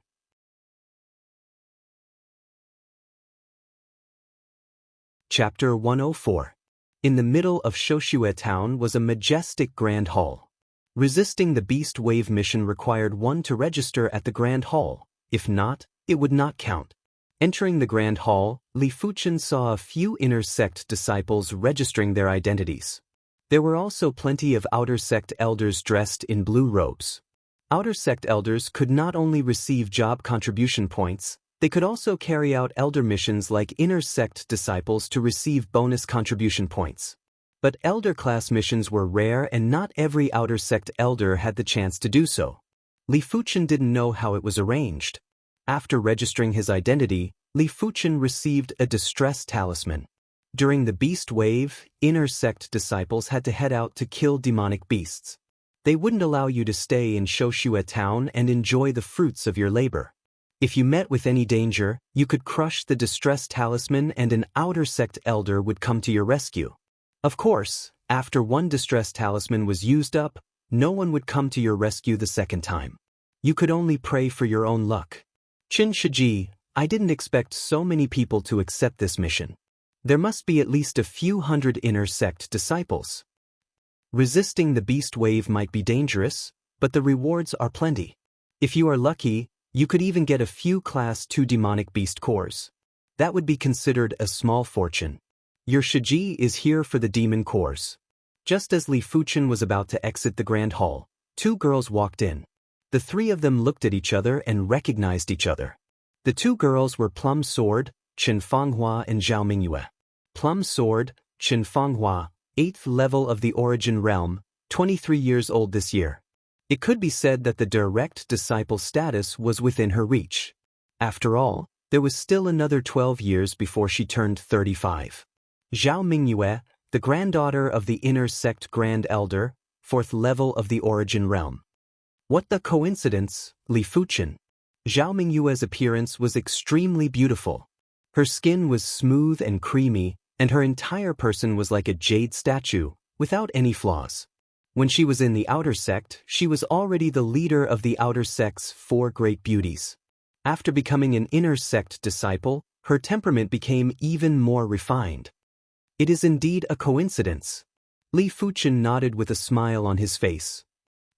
Chapter 104. In the middle of Shoshue town was a majestic grand hall. Resisting the beast wave mission required one to register at the grand hall. If not, it would not count. Entering the grand hall, Li Fuchen saw a few inner sect disciples registering their identities. There were also plenty of outer sect elders dressed in blue robes. Outer sect elders could not only receive job contribution points, they could also carry out elder missions like inner sect disciples to receive bonus contribution points. But elder class missions were rare and not every outer sect elder had the chance to do so. Li Fuchen didn't know how it was arranged. After registering his identity, Li Fuchen received a distress talisman. During the beast wave, inner sect disciples had to head out to kill demonic beasts. They wouldn't allow you to stay in Shoshue town and enjoy the fruits of your labor. If you met with any danger, you could crush the distress talisman and an outer sect elder would come to your rescue. Of course, after one distress talisman was used up, no one would come to your rescue the second time. You could only pray for your own luck. Qin Shiji, I didn't expect so many people to accept this mission. There must be at least a few hundred inner sect disciples. Resisting the beast wave might be dangerous, but the rewards are plenty. If you are lucky, you could even get a few Class 2 demonic beast cores. That would be considered a small fortune. Your Shiji is here for the demon cores. Just as Li Fuchen was about to exit the grand hall, two girls walked in. The three of them looked at each other and recognized each other. The two girls were Plum Sword, Qin Fanghua and Zhao Mingyue. Plum Sword, Qin Fanghua, 8th level of the Origin Realm, 23 years old this year. It could be said that the direct disciple status was within her reach. After all, there was still another 12 years before she turned 35. Zhao Mingyue, the granddaughter of the Inner Sect Grand Elder, 4th level of the Origin Realm. What the coincidence, Li Fuchen. Zhao Mingyue's appearance was extremely beautiful. Her skin was smooth and creamy, and her entire person was like a jade statue, without any flaws. When she was in the outer sect, she was already the leader of the outer sect's 4 great beauties. After becoming an inner sect disciple, her temperament became even more refined. It is indeed a coincidence. Li Fuchen nodded with a smile on his face.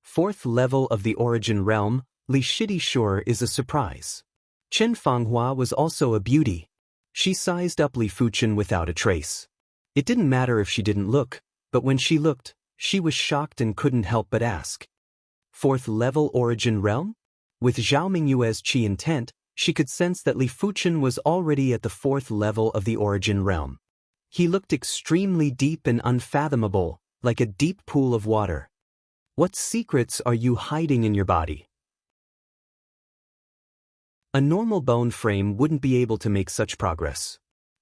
4th level of the Origin Realm, Li Shidi sure is a surprise. Qin Fanghua was also a beauty. She sized up Li Fuchen without a trace. It didn't matter if she didn't look, but when she looked, she was shocked and couldn't help but ask. 4th level Origin Realm? With Zhao Mingyue's qi intent, she could sense that Li Fuchen was already at the 4th level of the Origin Realm. He looked extremely deep and unfathomable, like a deep pool of water. What secrets are you hiding in your body? A normal bone frame wouldn't be able to make such progress.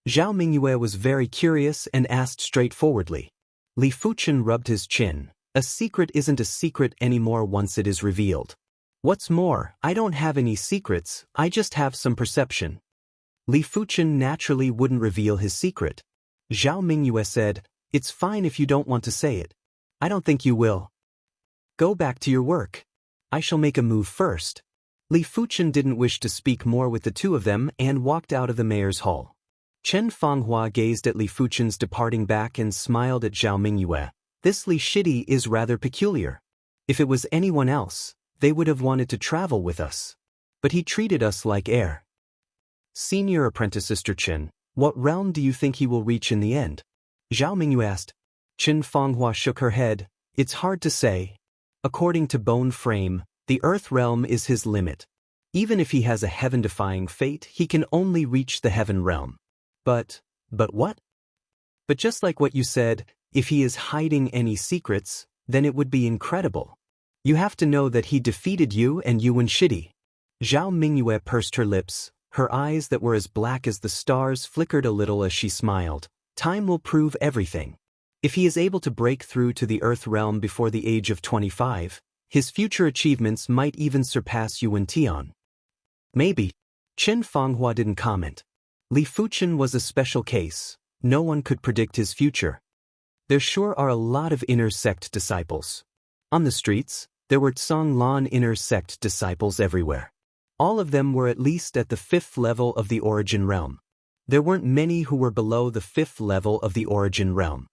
Zhao Mingyue was very curious and asked straightforwardly. Li Fuchen rubbed his chin. A secret isn't a secret anymore once it is revealed. What's more, I don't have any secrets, I just have some perception. Li Fuchen naturally wouldn't reveal his secret. Zhao Mingyue said, "It's fine if you don't want to say it. I don't think you will. Go back to your work. I shall make a move first." Li Fuchen didn't wish to speak more with the two of them and walked out of the mayor's hall. Qin Fanghua gazed at Li Fuchen's departing back and smiled at Zhao Mingyue. This Li Shidi is rather peculiar. If it was anyone else, they would have wanted to travel with us. But he treated us like air. Senior Apprentice Sister Qin, what realm do you think he will reach in the end? Zhao Mingyue asked. Qin Fanghua shook her head. It's hard to say. According to Bone Frame, the Earth realm is his limit. Even if he has a heaven-defying fate, he can only reach the Heaven realm. But what? But just like what you said, if he is hiding any secrets, then it would be incredible. You have to know that he defeated you and Yuan Shidi. Zhao Mingyue pursed her lips. Her eyes that were as black as the stars flickered a little as she smiled. Time will prove everything. If he is able to break through to the Earth realm before the age of 25, his future achievements might even surpass Yuan Tian. Maybe. Qin Fanghua didn't comment. Li Fuchen was a special case. No one could predict his future. There sure are a lot of inner sect disciples. On the streets, there were Tsonglan inner sect disciples everywhere. All of them were at least at the 5th level of the Origin Realm. There weren't many who were below the 5th level of the Origin Realm.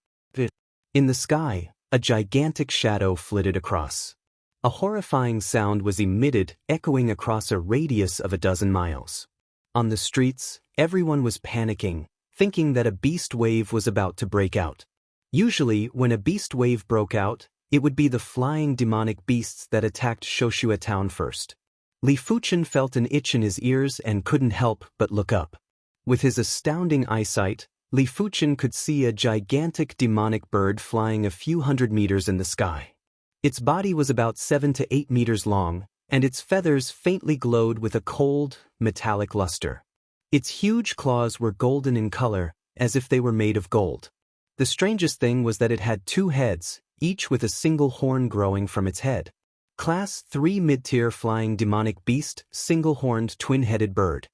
In the sky, a gigantic shadow flitted across. A horrifying sound was emitted, echoing across a radius of 12 miles. On the streets, everyone was panicking, thinking that a beast wave was about to break out. Usually, when a beast wave broke out, it would be the flying demonic beasts that attacked Shoshua town first. Li Fuchen felt an itch in his ears and couldn't help but look up. With his astounding eyesight, Li Fuchen could see a gigantic demonic bird flying a few hundred meters in the sky. Its body was about 7 to 8 meters long, and its feathers faintly glowed with a cold, metallic luster. Its huge claws were golden in color, as if they were made of gold. The strangest thing was that it had 2 heads, each with a single horn growing from its head. Class 3 mid-tier flying demonic beast, single-horned twin-headed bird.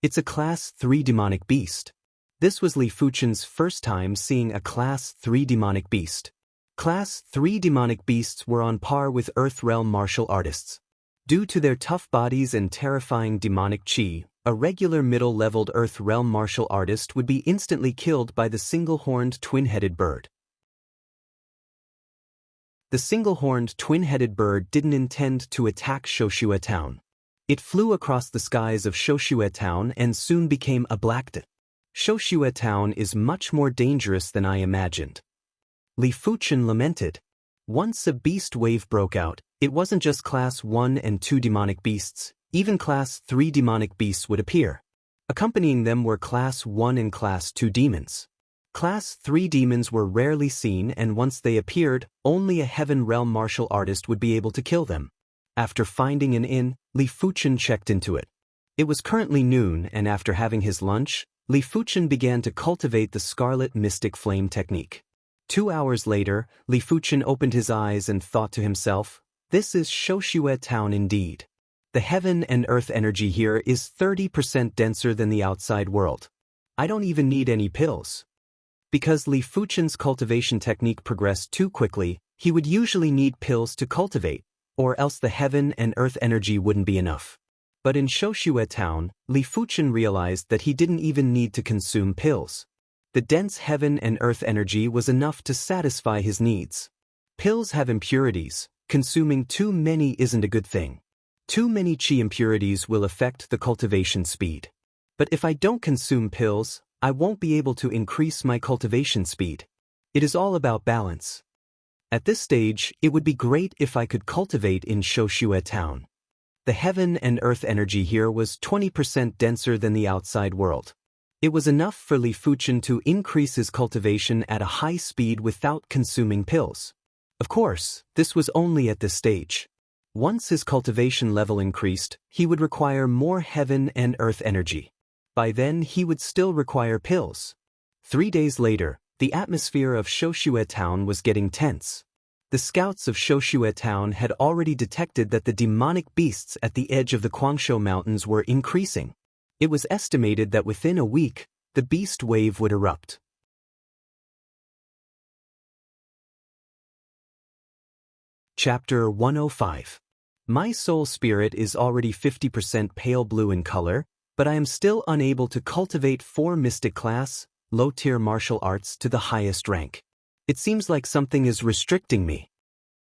It's a Class 3 demonic beast. This was Li Fuchen's first time seeing a Class 3 demonic beast. Class 3 demonic beasts were on par with Earth realm martial artists. Due to their tough bodies and terrifying demonic chi, a regular middle-leveled Earth realm martial artist would be instantly killed by the single-horned twin-headed bird. The single-horned twin-headed bird didn't intend to attack Shoshua town. It flew across the skies of Shoshua town and soon became a black dot. Shoshua town is much more dangerous than I imagined. Li Fuchen lamented. Once a beast wave broke out, it wasn't just Class 1 and 2 demonic beasts, even Class 3 demonic beasts would appear. Accompanying them were Class 1 and Class 2 demons. Class 3 demons were rarely seen, and once they appeared, only a Heaven Realm martial artist would be able to kill them. After finding an inn, Li Fuchen checked into it. It was currently noon, and after having his lunch, Li Fuchen began to cultivate the Scarlet Mystic Flame technique. 2 hours later, Li Fuchen opened his eyes and thought to himself, "This is Shouxue Town indeed. The heaven and earth energy here is 30% denser than the outside world. I don't even need any pills." Because Li Fuchen's cultivation technique progressed too quickly, he would usually need pills to cultivate, or else the heaven and earth energy wouldn't be enough. But in Shouxue Town, Li Fuchen realized that he didn't even need to consume pills. The dense heaven and earth energy was enough to satisfy his needs. Pills have impurities. Consuming too many isn't a good thing. Too many qi impurities will affect the cultivation speed. But if I don't consume pills, I won't be able to increase my cultivation speed. It is all about balance. At this stage, it would be great if I could cultivate in Shouxue Town. The heaven and earth energy here was 20% denser than the outside world. It was enough for Li Fuchen to increase his cultivation at a high speed without consuming pills. Of course, this was only at this stage. Once his cultivation level increased, he would require more heaven and earth energy. By then, he would still require pills. 3 days later, the atmosphere of Shouxue Town was getting tense. The scouts of Shouxue Town had already detected that the demonic beasts at the edge of the Guangshou Mountains were increasing. It was estimated that within a week, the beast wave would erupt. Chapter 105. My soul spirit is already 50% pale blue in color, but I am still unable to cultivate 4 mystic class, low-tier martial arts to the highest rank. It seems like something is restricting me.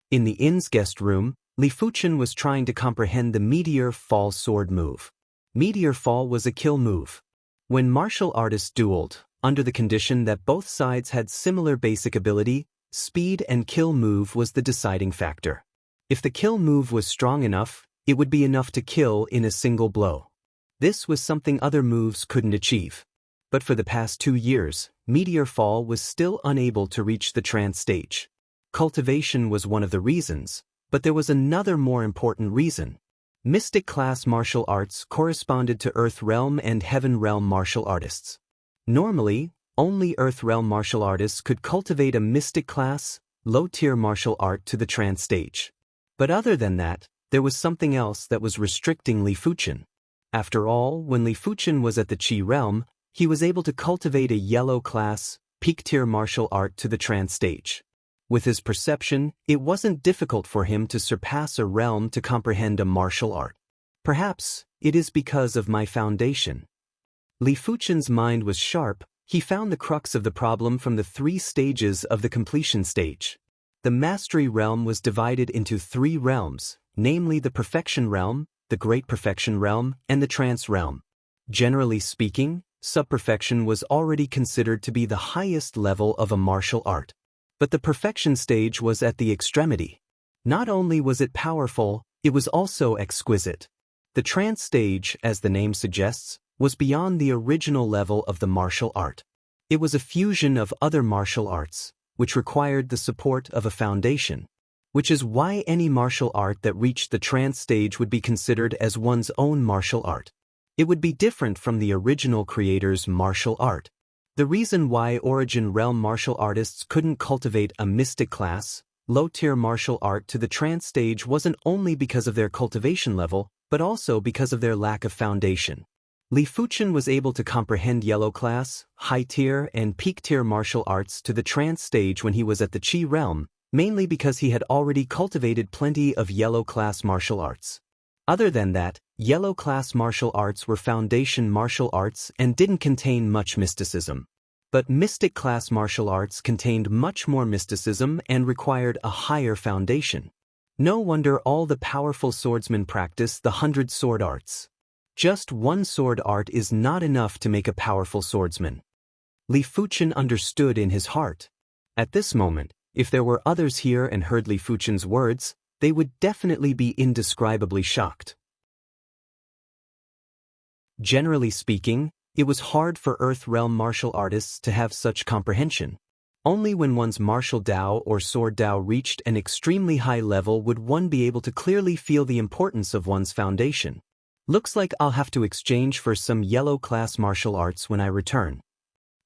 In the inn's guest room, Li Fuchen was trying to comprehend the Meteor Fall sword move. Meteor Fall was a kill move. When martial artists dueled, under the condition that both sides had similar basic ability, speed and kill move was the deciding factor. If the kill move was strong enough, it would be enough to kill in a single blow. This was something other moves couldn't achieve. But for the past 2 years, Meteor Fall was still unable to reach the trance stage. Cultivation was one of the reasons, but there was another more important reason. Mystic class martial arts corresponded to Earth Realm and Heaven Realm martial artists. Normally, only Earth Realm martial artists could cultivate a mystic class, low-tier martial art to the trance stage. But other than that, there was something else that was restricting Li Fuchen. After all, when Li Fuchen was at the Qi realm, he was able to cultivate a yellow class, peak-tier martial art to the trance stage. With his perception, it wasn't difficult for him to surpass a realm to comprehend a martial art. Perhaps it is because of my foundation. Li Fuchen's mind was sharp. He found the crux of the problem from the 3 stages of the completion stage. The mastery realm was divided into 3 realms, namely the perfection realm, the great perfection realm, and the trance realm. Generally speaking, subperfection was already considered to be the highest level of a martial art. But the perfection stage was at the extremity. Not only was it powerful, it was also exquisite. The trance stage, as the name suggests, was beyond the original level of the martial art. It was a fusion of other martial arts, which required the support of a foundation, which is why any martial art that reached the trance stage would be considered as one's own martial art. It would be different from the original creator's martial art. The reason why Origin Realm martial artists couldn't cultivate a mystic class, low-tier martial art to the trance stage wasn't only because of their cultivation level, but also because of their lack of foundation. Li Fuchen was able to comprehend yellow class, high-tier, and peak-tier martial arts to the trance stage when he was at the Qi realm, mainly because he had already cultivated plenty of yellow class martial arts. Other than that, yellow class martial arts were foundation martial arts and didn't contain much mysticism. But mystic class martial arts contained much more mysticism and required a higher foundation. No wonder all the powerful swordsmen practice the 100 sword arts. Just one sword art is not enough to make a powerful swordsman. Li Fuchen understood in his heart. At this moment, if there were others here and heard Li Fuchen's words, they would definitely be indescribably shocked. Generally speaking, it was hard for Earth Realm martial artists to have such comprehension. Only when one's martial Dao or sword Dao reached an extremely high level would one be able to clearly feel the importance of one's foundation. Looks like I'll have to exchange for some yellow class martial arts when I return.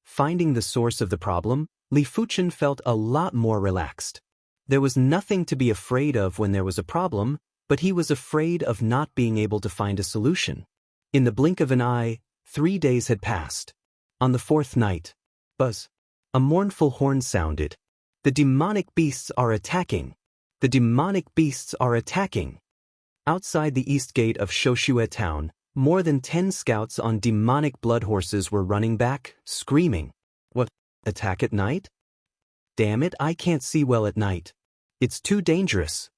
Finding the source of the problem, Li Fuchen felt a lot more relaxed. There was nothing to be afraid of when there was a problem, but he was afraid of not being able to find a solution. In the blink of an eye, 3 days had passed. On the 4th night, buzz. A mournful horn sounded. The demonic beasts are attacking. The demonic beasts are attacking. Outside the east gate of Xianxia town, more than 10 scouts on demonic blood horses were running back, screaming. What? Attack at night? Damn it, I can't see well at night. It's too dangerous.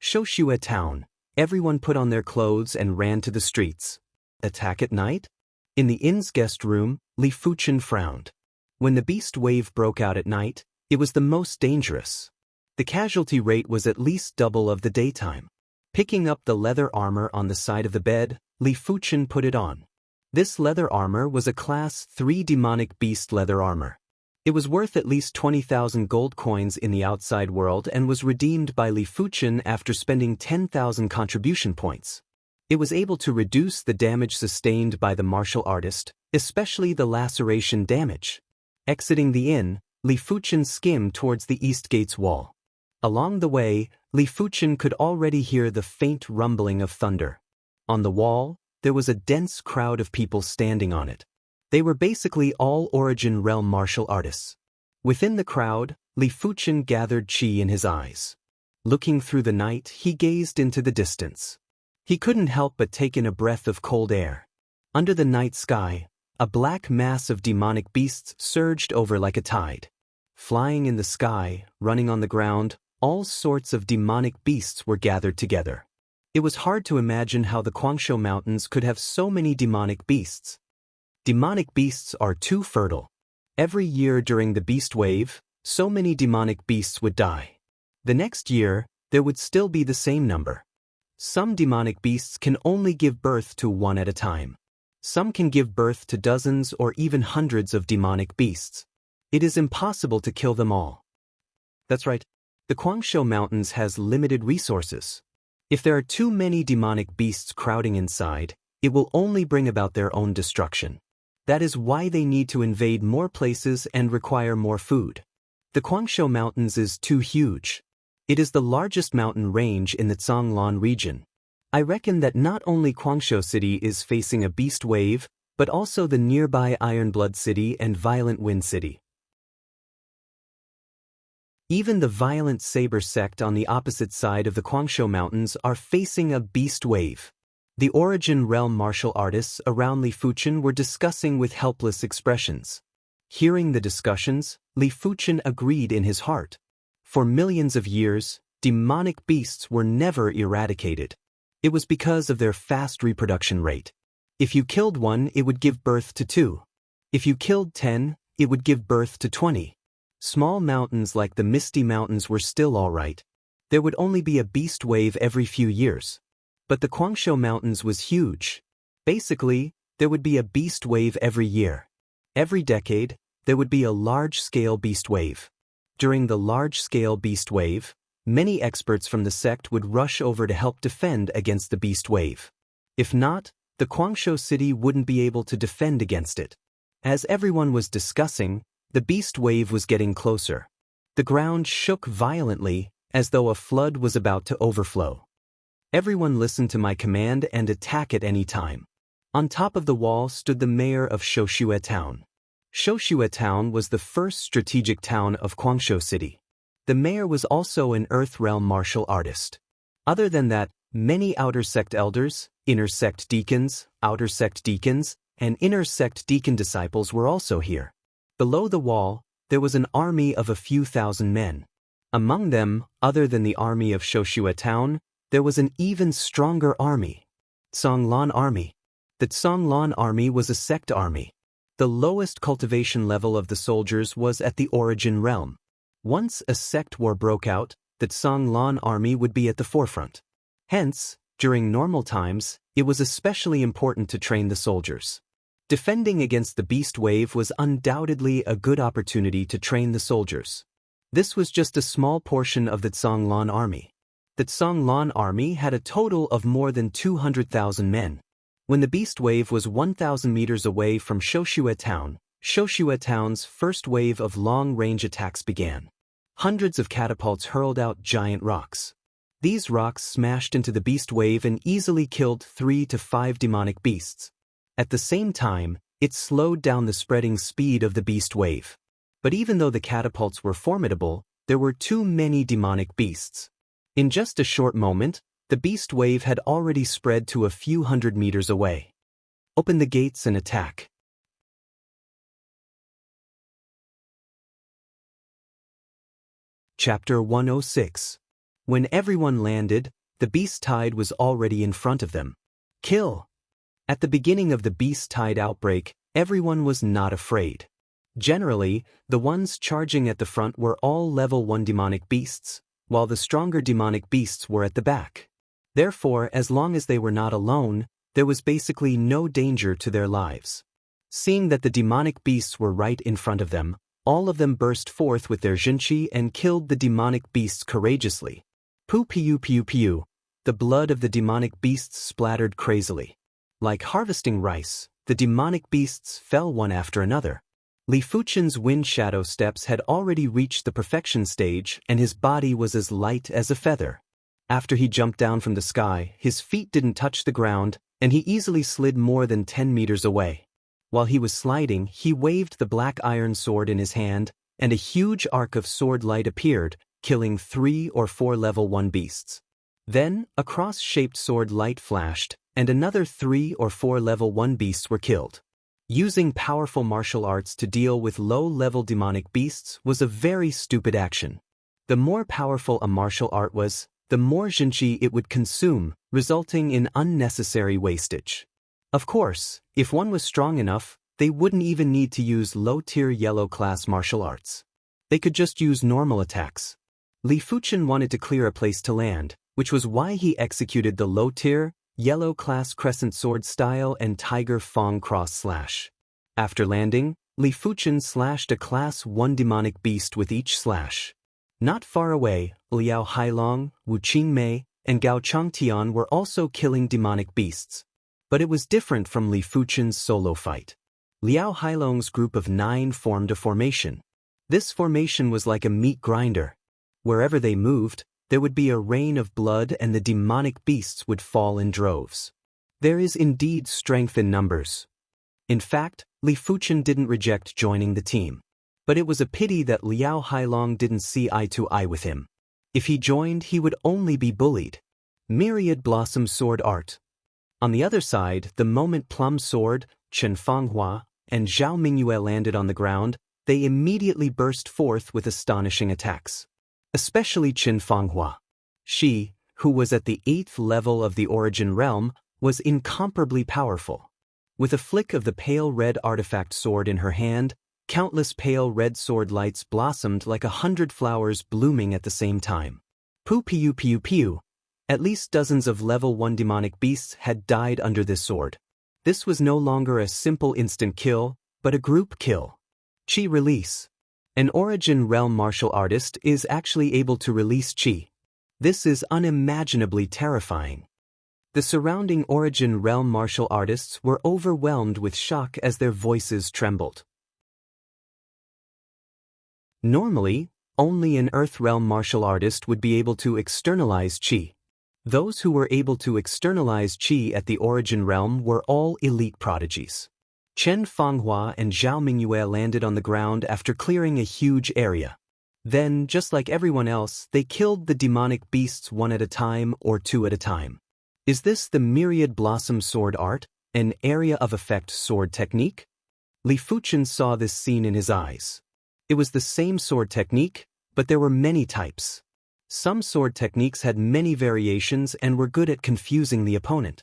Xianxia town. Everyone put on their clothes and ran to the streets. Attack at night? In the inn's guest room, Li Fuchen frowned. When the beast wave broke out at night, it was the most dangerous. The casualty rate was at least double of the daytime. Picking up the leather armor on the side of the bed, Li Fuchen put it on. This leather armor was a Class 3 demonic beast leather armor. It was worth at least 20,000 gold coins in the outside world and was redeemed by Li Fuchen after spending 10,000 contribution points. It was able to reduce the damage sustained by the martial artist, especially the laceration damage. Exiting the inn, Li Fuchen skimmed towards the east gate's wall. Along the way, Li Fuchen could already hear the faint rumbling of thunder. On the wall, there was a dense crowd of people standing on it. They were basically all Origin Realm martial artists. Within the crowd, Li Fuchen gathered qi in his eyes. Looking through the night, he gazed into the distance. He couldn't help but take in a breath of cold air. Under the night sky, a black mass of demonic beasts surged over like a tide. Flying in the sky, running on the ground, all sorts of demonic beasts were gathered together. It was hard to imagine how the Xianxia Mountains could have so many demonic beasts. Demonic beasts are too fertile. Every year during the beast wave, so many demonic beasts would die. The next year, there would still be the same number. Some demonic beasts can only give birth to one at a time. Some can give birth to dozens or even hundreds of demonic beasts. It is impossible to kill them all. That's right. The Xianxia Mountains has limited resources. If there are too many demonic beasts crowding inside, it will only bring about their own destruction. That is why they need to invade more places and require more food. The Xianxia Mountains is too huge. It is the largest mountain range in the Zhonglan region. I reckon that not only Xianxia City is facing a beast wave, but also the nearby Ironblood City and Violent Wind City. Even the Violent Saber sect on the opposite side of the Xianxia Mountains are facing a beast wave. The Origin Realm martial artists around Li Fuchen were discussing with helpless expressions. Hearing the discussions, Li Fuchen agreed in his heart. For millions of years, demonic beasts were never eradicated. It was because of their fast reproduction rate. If you killed one, it would give birth to 2. If you killed 10, it would give birth to 20. Small mountains like the Misty Mountains were still all right. There would only be a beast wave every few years. But the Xianxia Mountains was huge. Basically, there would be a beast wave every year. Every decade, there would be a large-scale beast wave. During the large-scale beast wave, many experts from the sect would rush over to help defend against the beast wave. If not, the Xianxia city wouldn't be able to defend against it. As everyone was discussing, the beast wave was getting closer. The ground shook violently, as though a flood was about to overflow. Everyone listened to my command and attack at any time. On top of the wall stood the mayor of Xianxia town. Xianxia town was the first strategic town of Xianxia city. The mayor was also an Earth Realm martial artist. Other than that, many outer sect elders, inner sect deacons, outer sect deacons, and inner sect deacon disciples were also here. Below the wall, there was an army of a few thousand men. Among them, other than the army of Xianxia town, there was an even stronger army. Zhonglan army. The Zhonglan army was a sect army. The lowest cultivation level of the soldiers was at the Origin Realm. Once a sect war broke out, the Zhonglan army would be at the forefront. Hence, during normal times, It was especially important to train the soldiers. Defending against the beast wave was undoubtedly a good opportunity to train the soldiers. This was just a small portion of the Zhonglan army. The Zhonglan army had a total of more than 200,000 men. When the beast wave was 1,000 meters away from Shoshue town, Shoshue town's first wave of long-range attacks began. Hundreds of catapults hurled out giant rocks. These rocks smashed into the beast wave and easily killed 3 to 5 demonic beasts. At the same time, it slowed down the spreading speed of the beast wave. But even though the catapults were formidable, there were too many demonic beasts. In just a short moment, the beast wave had already spread to a few hundred meters away. Open the gates and attack. Chapter 106. When everyone landed, the beast tide was already in front of them. Kill! At the beginning of the beast tide outbreak, everyone was not afraid. Generally, the ones charging at the front were all level 1 demonic beasts, while the stronger demonic beasts were at the back. Therefore, as long as they were not alone, there was basically no danger to their lives. Seeing that the demonic beasts were right in front of them, all of them burst forth with their Xianxia and killed the demonic beasts courageously. Pew pew pew pew. The blood of the demonic beasts splattered crazily. Like harvesting rice, the demonic beasts fell one after another. Li Fuchen's wind shadow steps had already reached the perfection stage and his body was as light as a feather. After he jumped down from the sky, his feet didn't touch the ground, and he easily slid more than 10 meters away. While he was sliding, he waved the black iron sword in his hand, and a huge arc of sword light appeared, killing 3 or 4 level 1 beasts. Then, a cross-shaped sword light flashed, and another 3 or 4 level 1 beasts were killed. Using powerful martial arts to deal with low-level demonic beasts was a very stupid action. The more powerful a martial art was, the more Xianxia it would consume, resulting in unnecessary wastage. Of course, if one was strong enough, they wouldn't even need to use low-tier yellow-class martial arts. They could just use normal attacks. Li Fuchen wanted to clear a place to land, which was why he executed the low-tier, yellow-class crescent sword style and tiger fang cross slash. After landing, Li Fuchen slashed a class 1 demonic beast with each slash. Not far away, Liao Hailong, Wu Qingmei, and Gao Changtian were also killing demonic beasts. But it was different from Li Fuchen's solo fight. Liao Hailong's group of 9 formed a formation. This formation was like a meat grinder. Wherever they moved, there would be a rain of blood and the demonic beasts would fall in droves. There is indeed strength in numbers. In fact, Li Fuchen didn't reject joining the team. But it was a pity that Liao Hailong didn't see eye to eye with him. If he joined, he would only be bullied. Myriad Blossom Sword Art. On the other side, the moment Plum Sword, Chen Fanghua, and Zhao Mingyue landed on the ground, they immediately burst forth with astonishing attacks. Especially Chen Fanghua. She, who was at the 8th level of the Origin Realm, was incomparably powerful. With a flick of the pale red artifact sword in her hand, countless pale red sword lights blossomed like 100 flowers blooming at the same time. Pew pew pew pew. At least dozens of level 1 demonic beasts had died under this sword. This was no longer a simple instant kill, but a group kill. Chi release. An Origin Realm martial artist is actually able to release Chi. This is unimaginably terrifying. The surrounding Origin Realm martial artists were overwhelmed with shock as their voices trembled. Normally, only an Earth Realm martial artist would be able to externalize Chi. Those who were able to externalize Chi at the Origin Realm were all elite prodigies. Chen Fanghua and Zhao Mingyue landed on the ground after clearing a huge area. Then, just like everyone else, they killed the demonic beasts 1 at a time or 2 at a time. Is this the Myriad Blossom Sword Art, an area of effect sword technique? Li Fuchen saw this scene in his eyes. It was the same sword technique, but there were many types. Some sword techniques had many variations and were good at confusing the opponent.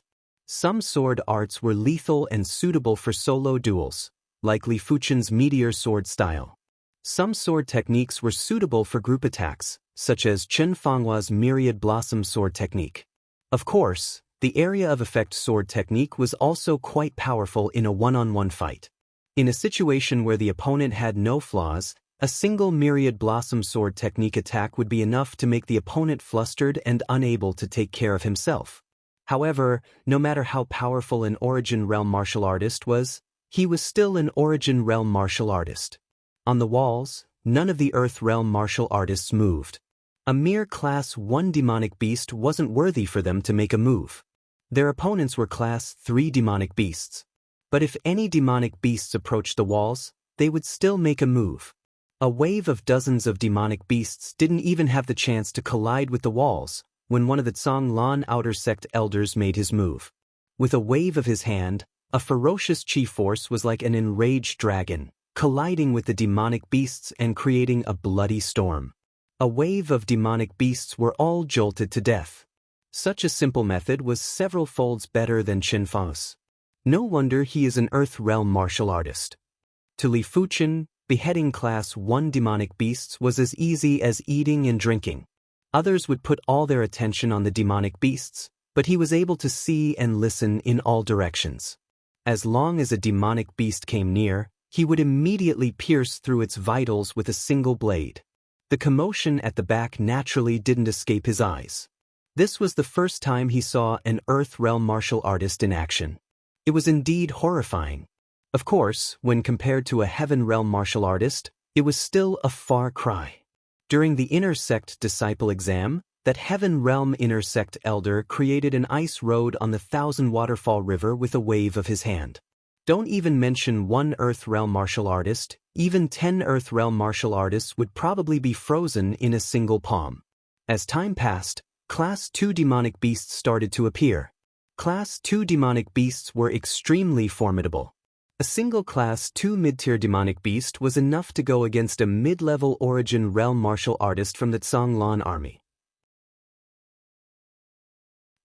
Some sword arts were lethal and suitable for solo duels, like Li Fuchen's meteor sword style. Some sword techniques were suitable for group attacks, such as Chen Fanghua's Myriad Blossom sword technique. Of course, The area of effect sword technique was also quite powerful in a one-on-one fight. In a situation where the opponent had no flaws, a single myriad blossom sword technique attack would be enough to make the opponent flustered and unable to take care of himself. However, no matter how powerful an Origin Realm martial artist was, he was still an Origin Realm martial artist. On the walls, none of the Earth Realm martial artists moved. A mere Class 1 demonic beast wasn't worthy for them to make a move. Their opponents were Class 3 demonic beasts. But if any demonic beasts approached the walls, they would still make a move. A wave of dozens of demonic beasts didn't even have the chance to collide with the walls when one of the Zhonglan Outer Sect elders made his move. With a wave of his hand, a ferocious chi force was like an enraged dragon, colliding with the demonic beasts and creating a bloody storm. A wave of demonic beasts were all jolted to death. Such a simple method was several folds better than Xianxia's. No wonder he is an Earth Realm martial artist. To Li Fuchen, beheading Class 1 demonic beasts was as easy as eating and drinking. Others would put all their attention on the demonic beasts, but he was able to see and listen in all directions. As long as a demonic beast came near, he would immediately pierce through its vitals with a single blade. The commotion at the back naturally didn't escape his eyes. This was the first time he saw an Earth Realm martial artist in action. It was indeed horrifying. Of course, when compared to a Heaven Realm martial artist, it was still a far cry. During the Inner Sect Disciple exam, that Heaven Realm Inner Sect Elder created an ice road on the Thousand Waterfall River with a wave of his hand. Don't even mention one Earth Realm martial artist, even 10 Earth Realm martial artists would probably be frozen in a single palm. As time passed, Class 2 demonic beasts started to appear. Class 2 demonic beasts were extremely formidable. A single Class 2 mid-tier demonic beast was enough to go against a mid-level Origin Realm martial artist from the Zhonglan army.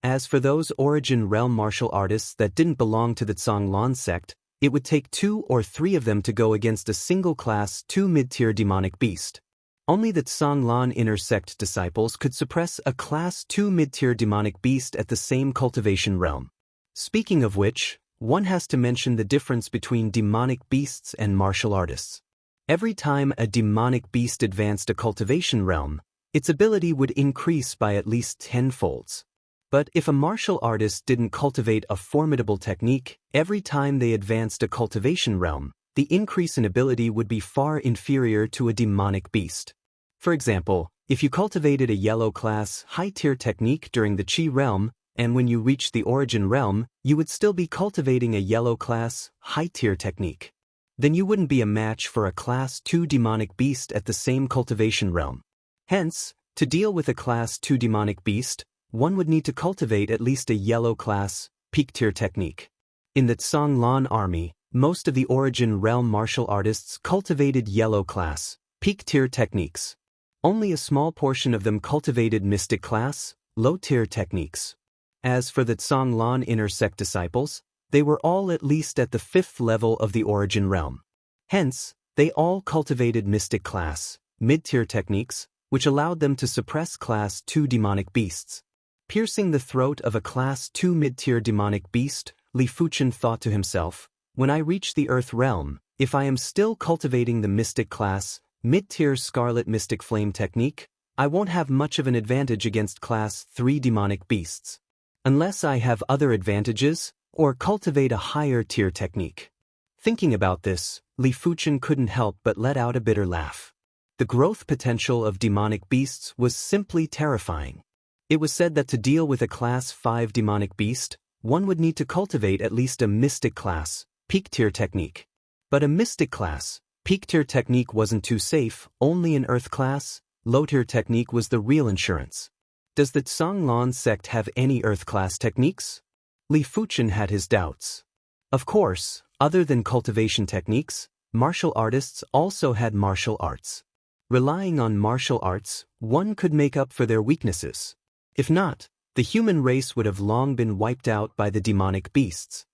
As for those Origin Realm martial artists that didn't belong to the Zhonglan sect, it would take 2 or 3 of them to go against a single Class 2 mid-tier demonic beast. Only the Zhonglan Inner Sect disciples could suppress a Class 2 mid-tier demonic beast at the same cultivation realm. Speaking of which, one has to mention the difference between demonic beasts and martial artists. Every time a demonic beast advanced a cultivation realm, its ability would increase by at least 10 folds. But if a martial artist didn't cultivate a formidable technique, every time they advanced a cultivation realm, the increase in ability would be far inferior to a demonic beast. For example, if you cultivated a yellow class high-tier technique during the Qi realm, and when you reached the Origin realm, you would still be cultivating a yellow class high-tier technique. Then you wouldn't be a match for a Class 2 demonic beast at the same cultivation realm. Hence, to deal with a Class 2 demonic beast, one would need to cultivate at least a yellow class peak-tier technique. In the Zhonglan army, most of the Origin Realm martial artists cultivated yellow class peak-tier techniques. Only a small portion of them cultivated mystic class, low-tier techniques. As for the Zhonglan Inner Sect disciples, they were all at least at the 5th level of the Origin Realm. Hence, they all cultivated mystic class, mid-tier techniques, which allowed them to suppress Class 2 demonic beasts. Piercing the throat of a Class 2 mid-tier demonic beast, Li Fuchen thought to himself, when I reach the Earth Realm, if I am still cultivating the mystic class, mid-tier Scarlet Mystic Flame technique, I won't have much of an advantage against Class 3 demonic beasts. Unless I have other advantages, or cultivate a higher tier technique. Thinking about this, Li Fuchen couldn't help but let out a bitter laugh. The growth potential of demonic beasts was simply terrifying. It was said that to deal with a Class 5 demonic beast, one would need to cultivate at least a mystic class, peak-tier technique. But a mystic class, peak-tier technique wasn't too safe, only an earth class, low-tier technique was the real insurance. Does the Zhonglan sect have any earth class techniques? Li Fuchen had his doubts. Of course, other than cultivation techniques, martial artists also had martial arts. Relying on martial arts, one could make up for their weaknesses. If not, the human race would have long been wiped out by the demonic beasts.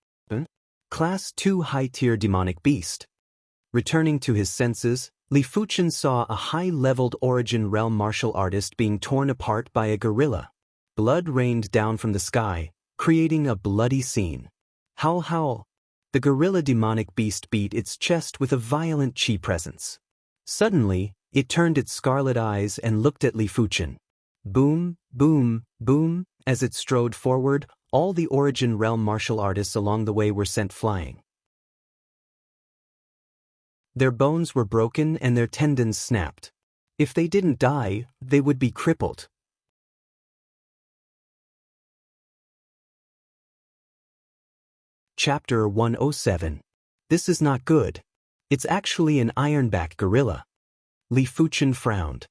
Class 2 high-tier demonic beast. Returning to his senses, Li Fuchen saw a high-leveled Origin Realm martial artist being torn apart by a gorilla. Blood rained down from the sky, creating a bloody scene. Howl, howl. The gorilla demonic beast beat its chest with a violent chi presence. Suddenly, it turned its scarlet eyes and looked at Li Fuchen. Boom, boom, boom, as it strode forward, all the Origin Realm martial artists along the way were sent flying. Their bones were broken and their tendons snapped. If they didn't die, they would be crippled. Chapter 107. This is not good. It's actually an ironback gorilla. Li Fuchen frowned.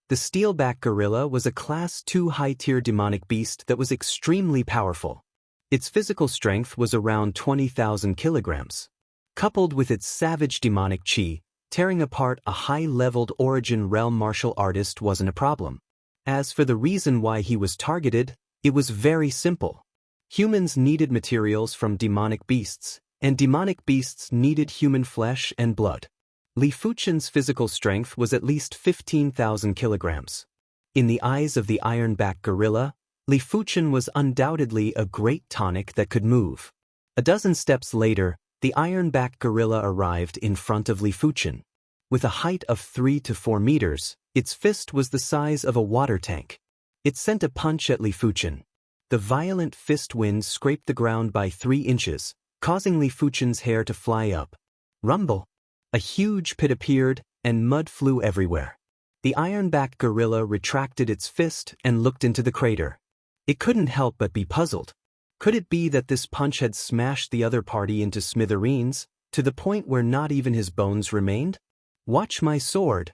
The steelback gorilla was a Class 2 high-tier demonic beast that was extremely powerful. Its physical strength was around 20,000 kilograms. Coupled with its savage demonic chi, tearing apart a high-leveled Origin Realm martial artist wasn't a problem. As for the reason why he was targeted, it was very simple. Humans needed materials from demonic beasts, and demonic beasts needed human flesh and blood. Li Fuchen's physical strength was at least 15,000 kilograms. In the eyes of the ironback gorilla, Li Fuchen was undoubtedly a great tonic that could move. A dozen steps later, the ironback gorilla arrived in front of Li Fuchen. With a height of 3 to 4 meters, its fist was the size of a water tank. It sent a punch at Li Fuchen. The violent fist wind scraped the ground by 3 inches, causing Li Fuchen's hair to fly up. Rumble! A huge pit appeared, and mud flew everywhere. The ironback gorilla retracted its fist and looked into the crater. It couldn't help but be puzzled. Could it be that this punch had smashed the other party into smithereens, to the point where not even his bones remained? Watch my sword!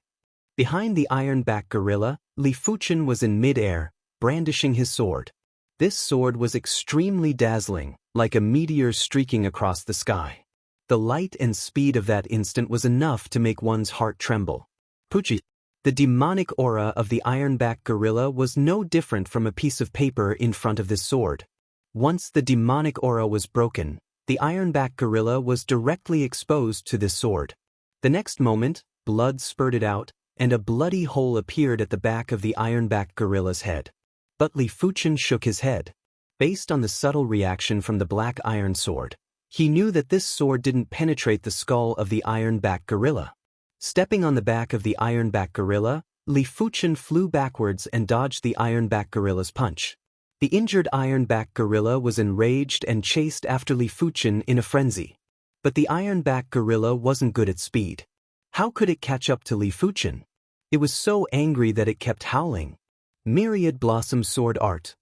Behind the ironback gorilla, Li Fuchen was in mid-air, brandishing his sword. This sword was extremely dazzling, like a meteor streaking across the sky. The light and speed of that instant was enough to make one's heart tremble. Puchi! The demonic aura of the ironback gorilla was no different from a piece of paper in front of this sword. Once the demonic aura was broken, the ironback gorilla was directly exposed to this sword. The next moment, blood spurted out, and a bloody hole appeared at the back of the ironback gorilla's head. But Li Fuchen shook his head. Based on the subtle reaction from the black iron sword, he knew that this sword didn't penetrate the skull of the ironback gorilla. Stepping on the back of the ironback gorilla, Li Fuchen flew backwards and dodged the ironback gorilla's punch. The injured ironback gorilla was enraged and chased after Li Fuchen in a frenzy. But the ironback gorilla wasn't good at speed. How could it catch up to Li Fuchen? It was so angry that it kept howling. Myriad blossom sword art.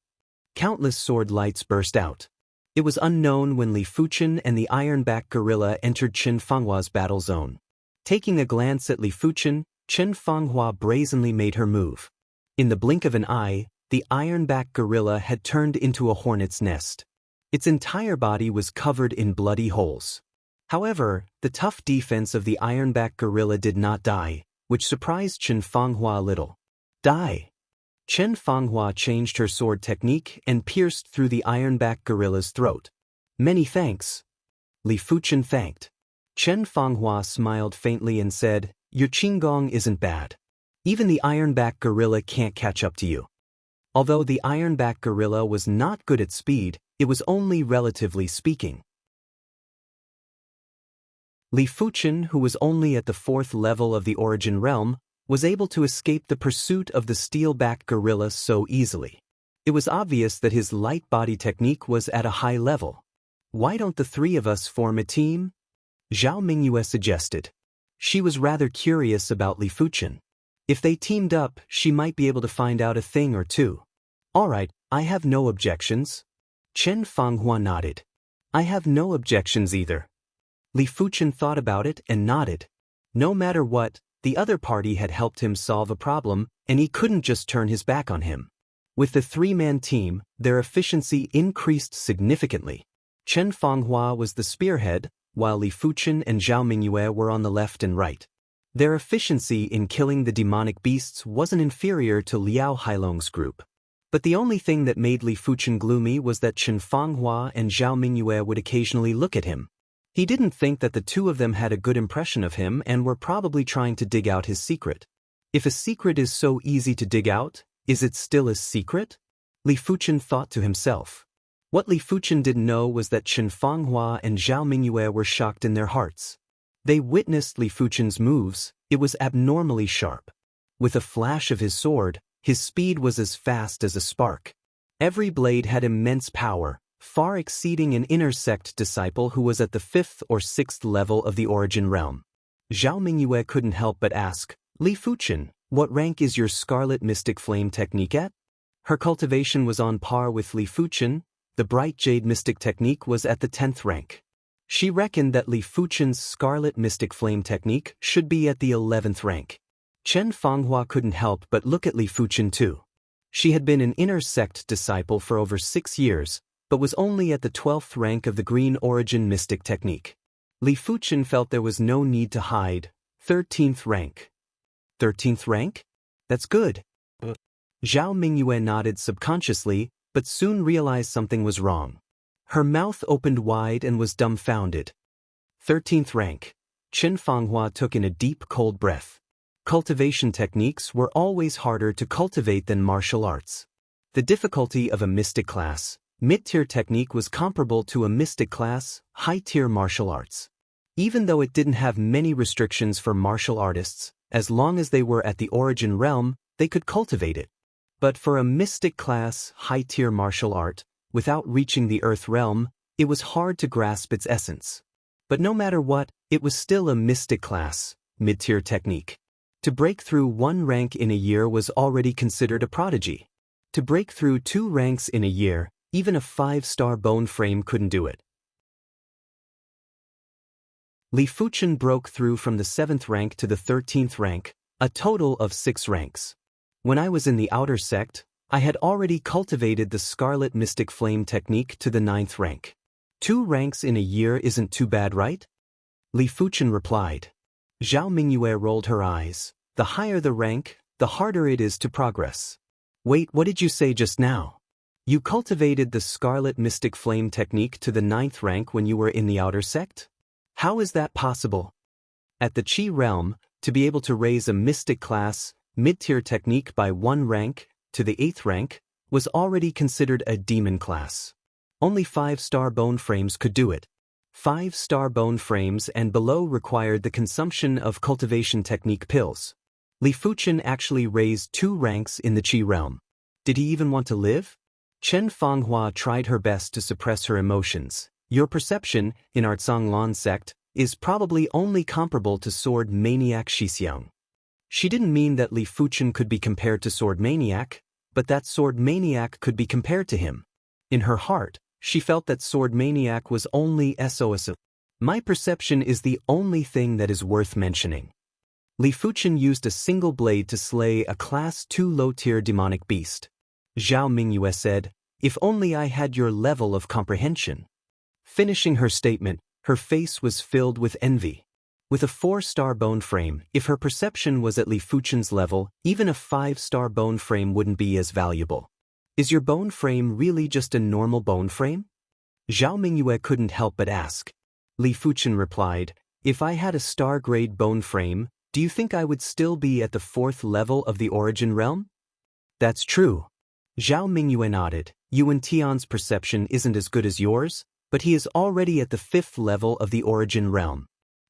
Countless sword lights burst out. It was unknown when Li Fuchen and the ironback gorilla entered Chen Fenghua's battle zone. Taking a glance at Li Fuchen, Chen Fenghua brazenly made her move. In the blink of an eye, the ironback gorilla had turned into a hornet's nest. Its entire body was covered in bloody holes. However, the tough defense of the ironback gorilla did not die, which surprised Chen Fenghua a little. Die! Chen Fenghua changed her sword technique and pierced through the ironback gorilla's throat. Many thanks. Li Fuchen thanked. Chen Fenghua smiled faintly and said, Your qinggong isn't bad. Even the ironback gorilla can't catch up to you. Although the ironback gorilla was not good at speed, it was only relatively speaking. Li Fuchen, who was only at the 4th level of the Origin Realm, was able to escape the pursuit of the steelback gorilla so easily. It was obvious that his light body technique was at a high level. Why don't the 3 of us form a team? Zhao Mingyue suggested. She was rather curious about Li Fuchen. If they teamed up, she might be able to find out a thing or two. All right, I have no objections. Chen Fenghua nodded. I have no objections either. Li Fuchen thought about it and nodded. No matter what, the other party had helped him solve a problem, and he couldn't just turn his back on him. With the 3-man team, their efficiency increased significantly. Chen Fenghua was the spearhead, while Li Fuchen and Zhao Mingyue were on the left and right. Their efficiency in killing the demonic beasts wasn't inferior to Liao Hailong's group. But the only thing that made Li Fuchen gloomy was that Chen Fenghua and Zhao Mingyue would occasionally look at him. He didn't think that the 2 of them had a good impression of him and were probably trying to dig out his secret. If a secret is so easy to dig out, is it still a secret? Li Fuchen thought to himself. What Li Fuchen didn't know was that Chen Fanghua and Zhao Mingyue were shocked in their hearts. They witnessed Li Fuchen's moves. It was abnormally sharp. With a flash of his sword, his speed was as fast as a spark. Every blade had immense power, far exceeding an inner sect disciple who was at the 5th or 6th level of the origin realm. Zhao Mingyue couldn't help but ask, Li Fuchen, what rank is your Scarlet Mystic Flame technique at? Her cultivation was on par with Li Fuchen. The Bright Jade Mystic technique was at the 10th rank. She reckoned that Li Fuchen's Scarlet Mystic Flame technique should be at the 11th rank. Chen Fanghua couldn't help but look at Li Fuchen too. She had been an inner sect disciple for over 6 years, but was only at the 12th rank of the Green Origin Mystic technique. Li Fuchen felt there was no need to hide. 13th rank. 13th rank? That's good. Zhao Mingyue nodded subconsciously, but soon realized something was wrong. Her mouth opened wide and was dumbfounded. 13th rank. Chen Fanghua took in a deep, cold breath. Cultivation techniques were always harder to cultivate than martial arts. The difficulty of a mystic class, mid-tier technique was comparable to a mystic class, high-tier martial arts. Even though it didn't have many restrictions for martial artists, as long as they were at the origin realm, they could cultivate it. But for a mystic class, high-tier martial art, without reaching the earth realm, it was hard to grasp its essence. But no matter what, it was still a mystic class, mid-tier technique. To break through 1 rank in a year was already considered a prodigy. To break through 2 ranks in a year, even a 5-star bone frame couldn't do it. Li Fuchen broke through from the 7th rank to the 13th rank, a total of 6 ranks. When I was in the outer sect, I had already cultivated the Scarlet Mystic Flame technique to the 9th rank. 2 ranks in a year isn't too bad, right? Li Fuchen replied. Zhao Mingyue rolled her eyes. The higher the rank, the harder it is to progress. Wait, what did you say just now? You cultivated the Scarlet Mystic Flame technique to the 9th rank when you were in the outer sect? How is that possible? At the Qi realm, to be able to raise a mystic class, mid-tier technique by 1 rank, to the 8th rank, was already considered a demon class. Only 5-star bone frames could do it. 5-star bone frames and below required the consumption of cultivation technique pills. Li Fuchen actually raised 2 ranks in the Qi realm. Did he even want to live? Chen Fanghua tried her best to suppress her emotions. Your perception, in our Zhanglan sect, is probably only comparable to Sword Maniac Xixiang. She didn't mean that Li Fuchen could be compared to Sword Maniac, but that Sword Maniac could be compared to him. In her heart, she felt that Sword Maniac was only SOS. My perception is the only thing that is worth mentioning. Li Fuchen used a single blade to slay a Class 2 low-tier demonic beast. Zhao Mingyue said, if only I had your level of comprehension. Finishing her statement, her face was filled with envy. With a 4-star bone frame, if her perception was at Li Fuchen's level, even a 5-star bone frame wouldn't be as valuable. Is your bone frame really just a normal bone frame? Zhao Mingyue couldn't help but ask. Li Fuchen replied, if I had a star-grade bone frame, do you think I would still be at the 4th level of the origin realm? That's true. Zhao Mingyue nodded. Yuan Tian's perception isn't as good as yours, but he is already at the 5th level of the origin realm.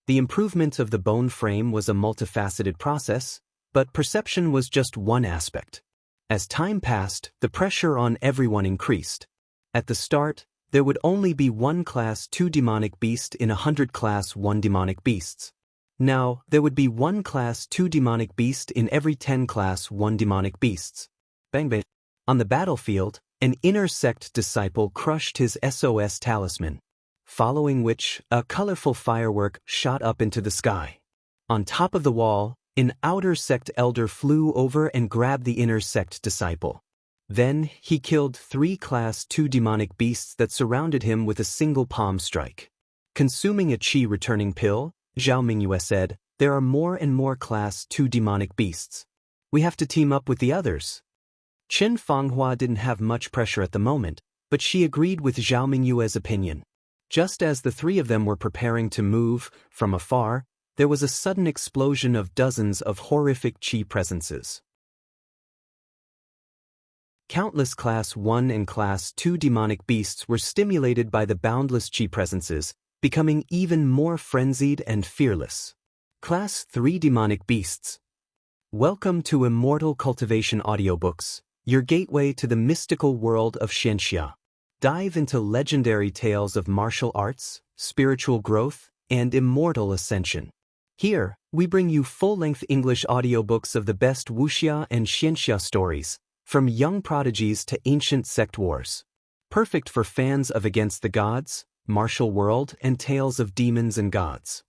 The improvement of the bone frame was a multifaceted process, but perception was just one aspect. As time passed, the pressure on everyone increased. At the start, there would only be 1 Class 2 demonic beast in 100 Class 1 demonic beasts. Now, there would be 1 Class 2 demonic beast in every 10 Class 1 demonic beasts. Bang bang. On the battlefield, an inner sect disciple crushed his SOS talisman, following which, a colorful firework shot up into the sky. On top of the wall, an outer sect elder flew over and grabbed the inner sect disciple. Then, he killed 3 Class 2 demonic beasts that surrounded him with a single palm strike. Consuming a Qi returning pill, Zhao Mingyue said, there are more and more Class 2 demonic beasts. We have to team up with the others. Chen Fanghua didn't have much pressure at the moment, but she agreed with Zhao Mingyue's opinion. Just as the 3 of them were preparing to move, from afar, there was a sudden explosion of dozens of horrific Qi presences. Countless Class 1 and Class 2 demonic beasts were stimulated by the boundless chi presences, becoming even more frenzied and fearless. Class 3 demonic beasts. Welcome to Immortal Cultivation Audiobooks, your gateway to the mystical world of Xianxia. Dive into legendary tales of martial arts, spiritual growth, and immortal ascension. Here, we bring you full-length English audiobooks of the best Wuxia and Xianxia stories, from young prodigies to ancient sect wars. Perfect for fans of Against the Gods, martial world, and tales of demons and gods.